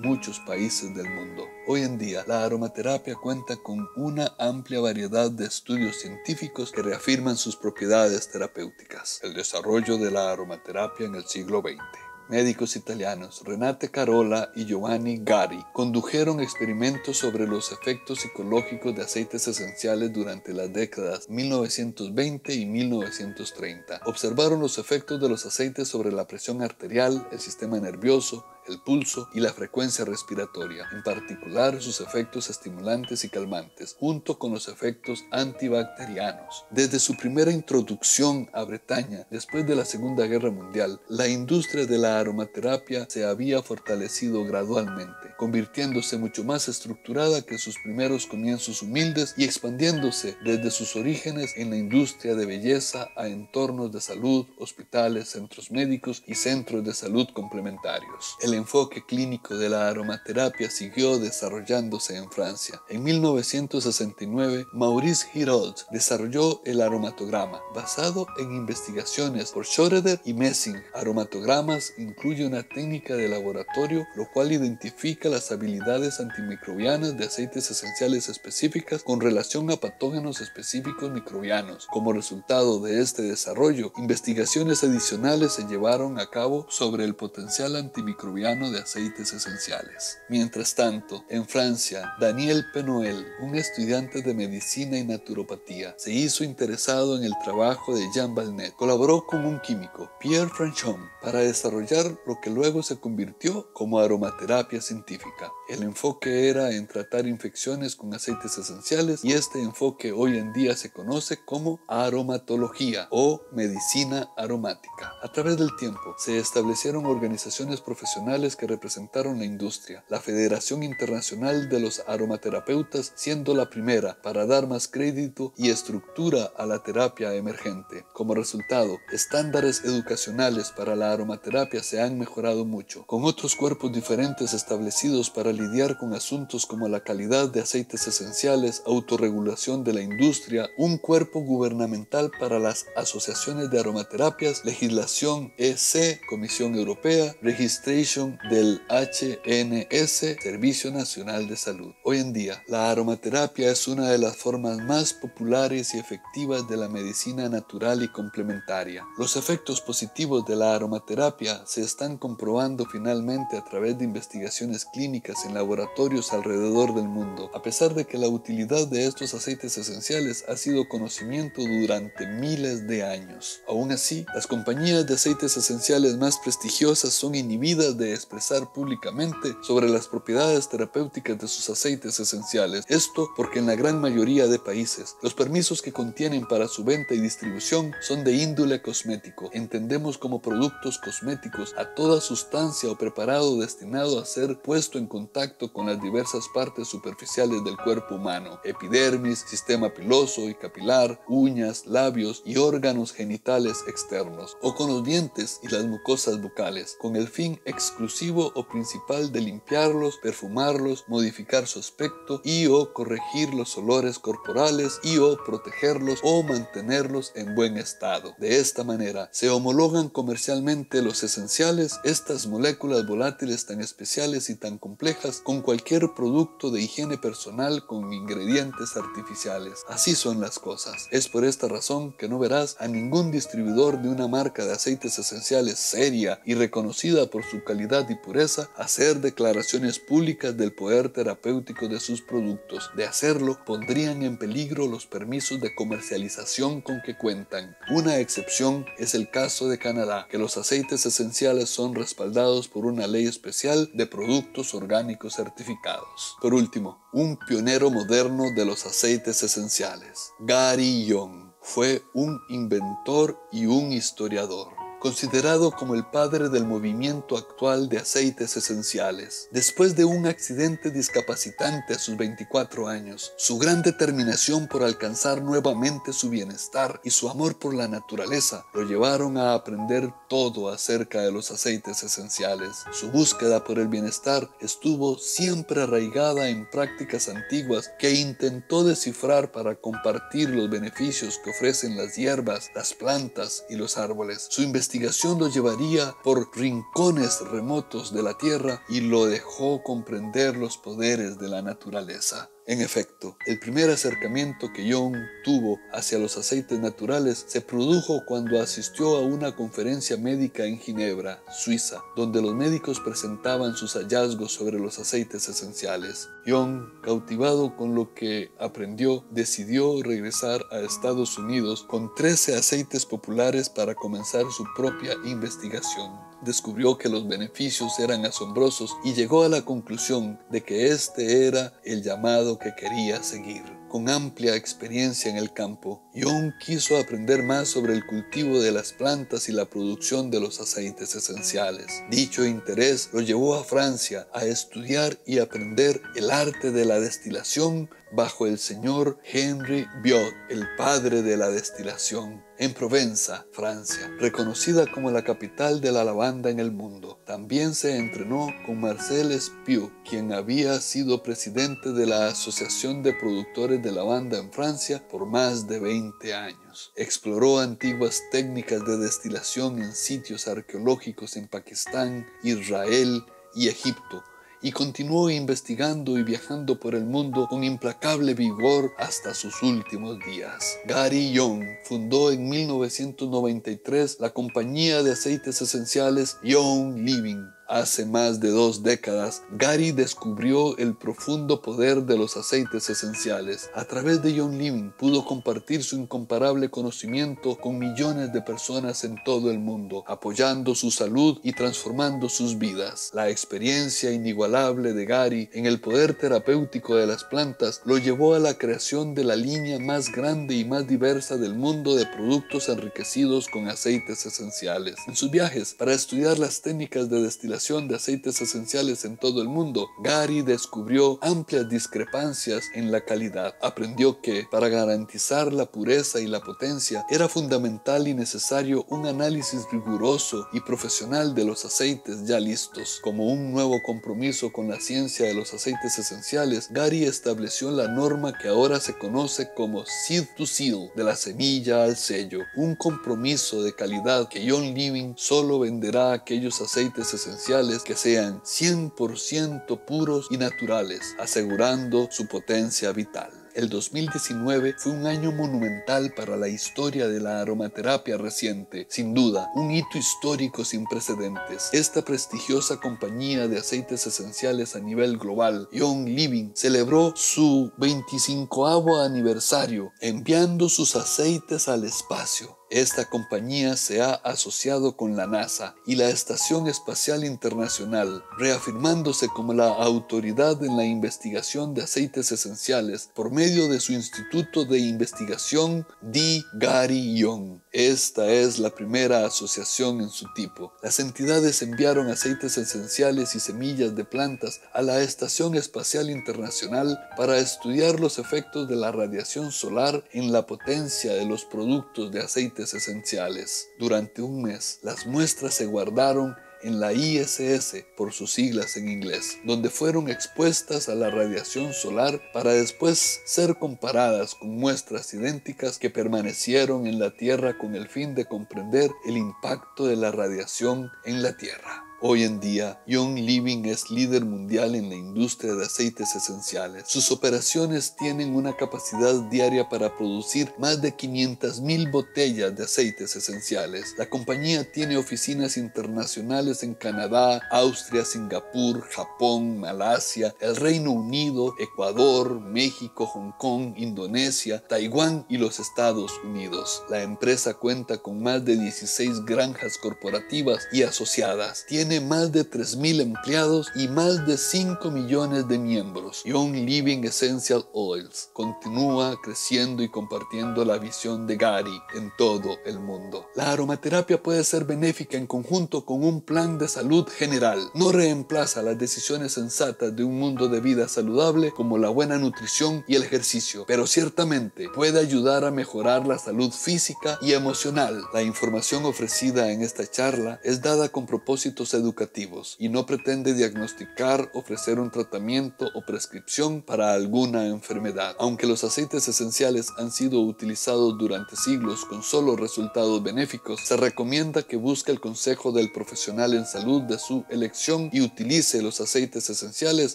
muchos países del mundo. Hoy en día, la aromaterapia cuenta con una amplia variedad de estudios científicos que reafirman sus propiedades terapéuticas. El desarrollo de la aromaterapia en el siglo XX. Médicos italianos Renate Carola y Giovanni Gari condujeron experimentos sobre los efectos psicológicos de aceites esenciales durante las décadas 1920 y 1930. Observaron los efectos de los aceites sobre la presión arterial, el sistema nervioso, el pulso y la frecuencia respiratoria, en particular sus efectos estimulantes y calmantes, junto con los efectos antibacterianos. Desde su primera introducción a Bretaña, después de la Segunda Guerra Mundial, la industria de la aromaterapia se había fortalecido gradualmente, convirtiéndose mucho más estructurada que sus primeros comienzos humildes y expandiéndose desde sus orígenes en la industria de belleza a entornos de salud, hospitales, centros médicos y centros de salud complementarios. El enfoque clínico de la aromaterapia siguió desarrollándose en Francia. En 1969, Maurice Hirold desarrolló el aromatograma, basado en investigaciones por Schroeder y Messing. Aromatogramas incluye una técnica de laboratorio, lo cual identifica las habilidades antimicrobianas de aceites esenciales específicas con relación a patógenos específicos microbianos. Como resultado de este desarrollo, investigaciones adicionales se llevaron a cabo sobre el potencial antimicrobiano de aceites esenciales. Mientras tanto, en Francia, Daniel Pennoel, un estudiante de medicina y naturopatía, se hizo interesado en el trabajo de Jean Valnet. Colaboró con un químico, Pierre Franchon, para desarrollar lo que luego se convirtió como aromaterapia científica. El enfoque era en tratar infecciones con aceites esenciales y este enfoque hoy en día se conoce como aromatología o medicina aromática. A través del tiempo, se establecieron organizaciones profesionales que representaron la industria, la Federación Internacional de los Aromaterapeutas siendo la primera para dar más crédito y estructura a la terapia emergente. Como resultado, estándares educacionales para la aromaterapia se han mejorado mucho, con otros cuerpos diferentes establecidos para lidiar con asuntos como la calidad de aceites esenciales, autorregulación de la industria, un cuerpo gubernamental para las asociaciones de aromaterapias, legislación EC, Comisión Europea, Registration Foundation del HNS, Servicio Nacional de Salud. Hoy en día, la aromaterapia es una de las formas más populares y efectivas de la medicina natural y complementaria. Los efectos positivos de la aromaterapia se están comprobando finalmente a través de investigaciones clínicas en laboratorios alrededor del mundo, a pesar de que la utilidad de estos aceites esenciales ha sido conocimiento durante miles de años. Aún así, las compañías de aceites esenciales más prestigiosas son inhibidas de expresar públicamente sobre las propiedades terapéuticas de sus aceites esenciales. Esto porque en la gran mayoría de países, los permisos que contienen para su venta y distribución son de índole cosmético. Entendemos como productos cosméticos a toda sustancia o preparado destinado a ser puesto en contacto con las diversas partes superficiales del cuerpo humano: epidermis, sistema piloso y capilar, uñas, labios y órganos genitales externos, o con los dientes y las mucosas bucales, con el fin exclusivo o principal de limpiarlos, perfumarlos, modificar su aspecto y o corregir los olores corporales y o protegerlos o mantenerlos en buen estado. De esta manera, se homologan comercialmente los esenciales, estas moléculas volátiles tan especiales y tan complejas, con cualquier producto de higiene personal con ingredientes artificiales. Así son las cosas. Es por esta razón que no verás a ningún distribuidor de una marca de aceites esenciales seria y reconocida por su calidad y pureza hacer declaraciones públicas del poder terapéutico de sus productos. De hacerlo, pondrían en peligro los permisos de comercialización con que cuentan. Una excepción es el caso de Canadá, que los aceites esenciales son respaldados por una ley especial de productos orgánicos certificados. Por último, un pionero moderno de los aceites esenciales, Gary Young, fue un inventor y un historiador, considerado como el padre del movimiento actual de aceites esenciales. Después de un accidente discapacitante a sus 24 años, su gran determinación por alcanzar nuevamente su bienestar y su amor por la naturaleza lo llevaron a aprender todo acerca de los aceites esenciales. Su búsqueda por el bienestar estuvo siempre arraigada en prácticas antiguas que intentó descifrar para compartir los beneficios que ofrecen las hierbas, las plantas y los árboles. Su investigación lo llevaría por rincones remotos de la tierra y lo dejó comprender los poderes de la naturaleza. En efecto, el primer acercamiento que Young tuvo hacia los aceites naturales se produjo cuando asistió a una conferencia médica en Ginebra, Suiza, donde los médicos presentaban sus hallazgos sobre los aceites esenciales. Young, cautivado con lo que aprendió, decidió regresar a Estados Unidos con 13 aceites populares para comenzar su propia investigación. Descubrió que los beneficios eran asombrosos y llegó a la conclusión de que este era el llamado que quería seguir. Con amplia experiencia en el campo, Young quiso aprender más sobre el cultivo de las plantas y la producción de los aceites esenciales. Dicho interés lo llevó a Francia a estudiar y aprender el arte de la destilación bajo el señor Henri Biot, el padre de la destilación, en Provenza, Francia, reconocida como la capital de la lavanda en el mundo. También se entrenó con Marcel Espiau, quien había sido presidente de la Asociación de Productores de Lavanda en Francia por más de 20 años. Exploró antiguas técnicas de destilación en sitios arqueológicos en Pakistán, Israel y Egipto, y continuó investigando y viajando por el mundo con implacable vigor hasta sus últimos días. Gary Young fundó en 1993 la compañía de aceites esenciales Young Living. Hace más de 2 décadas, Gary descubrió el profundo poder de los aceites esenciales. A través de Young Living pudo compartir su incomparable conocimiento con millones de personas en todo el mundo, apoyando su salud y transformando sus vidas. La experiencia inigualable de Gary en el poder terapéutico de las plantas lo llevó a la creación de la línea más grande y más diversa del mundo de productos enriquecidos con aceites esenciales. En sus viajes para estudiar las técnicas de destilación de aceites esenciales en todo el mundo, Gary descubrió amplias discrepancias en la calidad. Aprendió que, para garantizar la pureza y la potencia, era fundamental y necesario un análisis riguroso y profesional de los aceites ya listos. Como un nuevo compromiso con la ciencia de los aceites esenciales, Gary estableció la norma que ahora se conoce como Seed to Seal, de la semilla al sello, un compromiso de calidad que Young Living solo venderá aquellos aceites esenciales esenciales que sean 100% puros y naturales, asegurando su potencia vital. El 2019 fue un año monumental para la historia de la aromaterapia reciente, sin duda, un hito histórico sin precedentes. Esta prestigiosa compañía de aceites esenciales a nivel global, Young Living, celebró su 25º aniversario, enviando sus aceites al espacio. Esta compañía se ha asociado con la NASA y la Estación Espacial Internacional, reafirmándose como la autoridad en la investigación de aceites esenciales por medio de su Instituto de Investigación D. Gary Young. Esta es la primera asociación en su tipo. Las entidades enviaron aceites esenciales y semillas de plantas a la Estación Espacial Internacional para estudiar los efectos de la radiación solar en la potencia de los productos de aceites esenciales. Durante un mes, las muestras se guardaron en la ISS, por sus siglas en inglés, donde fueron expuestas a la radiación solar para después ser comparadas con muestras idénticas que permanecieron en la Tierra con el fin de comprender el impacto de la radiación en la Tierra. Hoy en día, Young Living es líder mundial en la industria de aceites esenciales. Sus operaciones tienen una capacidad diaria para producir más de 500,000 botellas de aceites esenciales. La compañía tiene oficinas internacionales en Canadá, Austria, Singapur, Japón, Malasia, el Reino Unido, Ecuador, México, Hong Kong, Indonesia, Taiwán y los Estados Unidos. La empresa cuenta con más de 16 granjas corporativas y asociadas. Tiene más de 3,000 empleados y más de 5 millones de miembros. Young Living Essential Oils continúa creciendo y compartiendo la visión de Gary en todo el mundo. La aromaterapia puede ser benéfica en conjunto con un plan de salud general. No reemplaza las decisiones sensatas de un mundo de vida saludable como la buena nutrición y el ejercicio, pero ciertamente puede ayudar a mejorar la salud física y emocional. La información ofrecida en esta charla es dada con propósitos educativos y no pretende diagnosticar, ofrecer un tratamiento o prescripción para alguna enfermedad. Aunque los aceites esenciales han sido utilizados durante siglos con solo resultados benéficos, se recomienda que busque el consejo del profesional en salud de su elección y utilice los aceites esenciales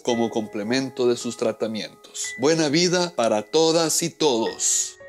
como complemento de sus tratamientos. Buena vida para todas y todos.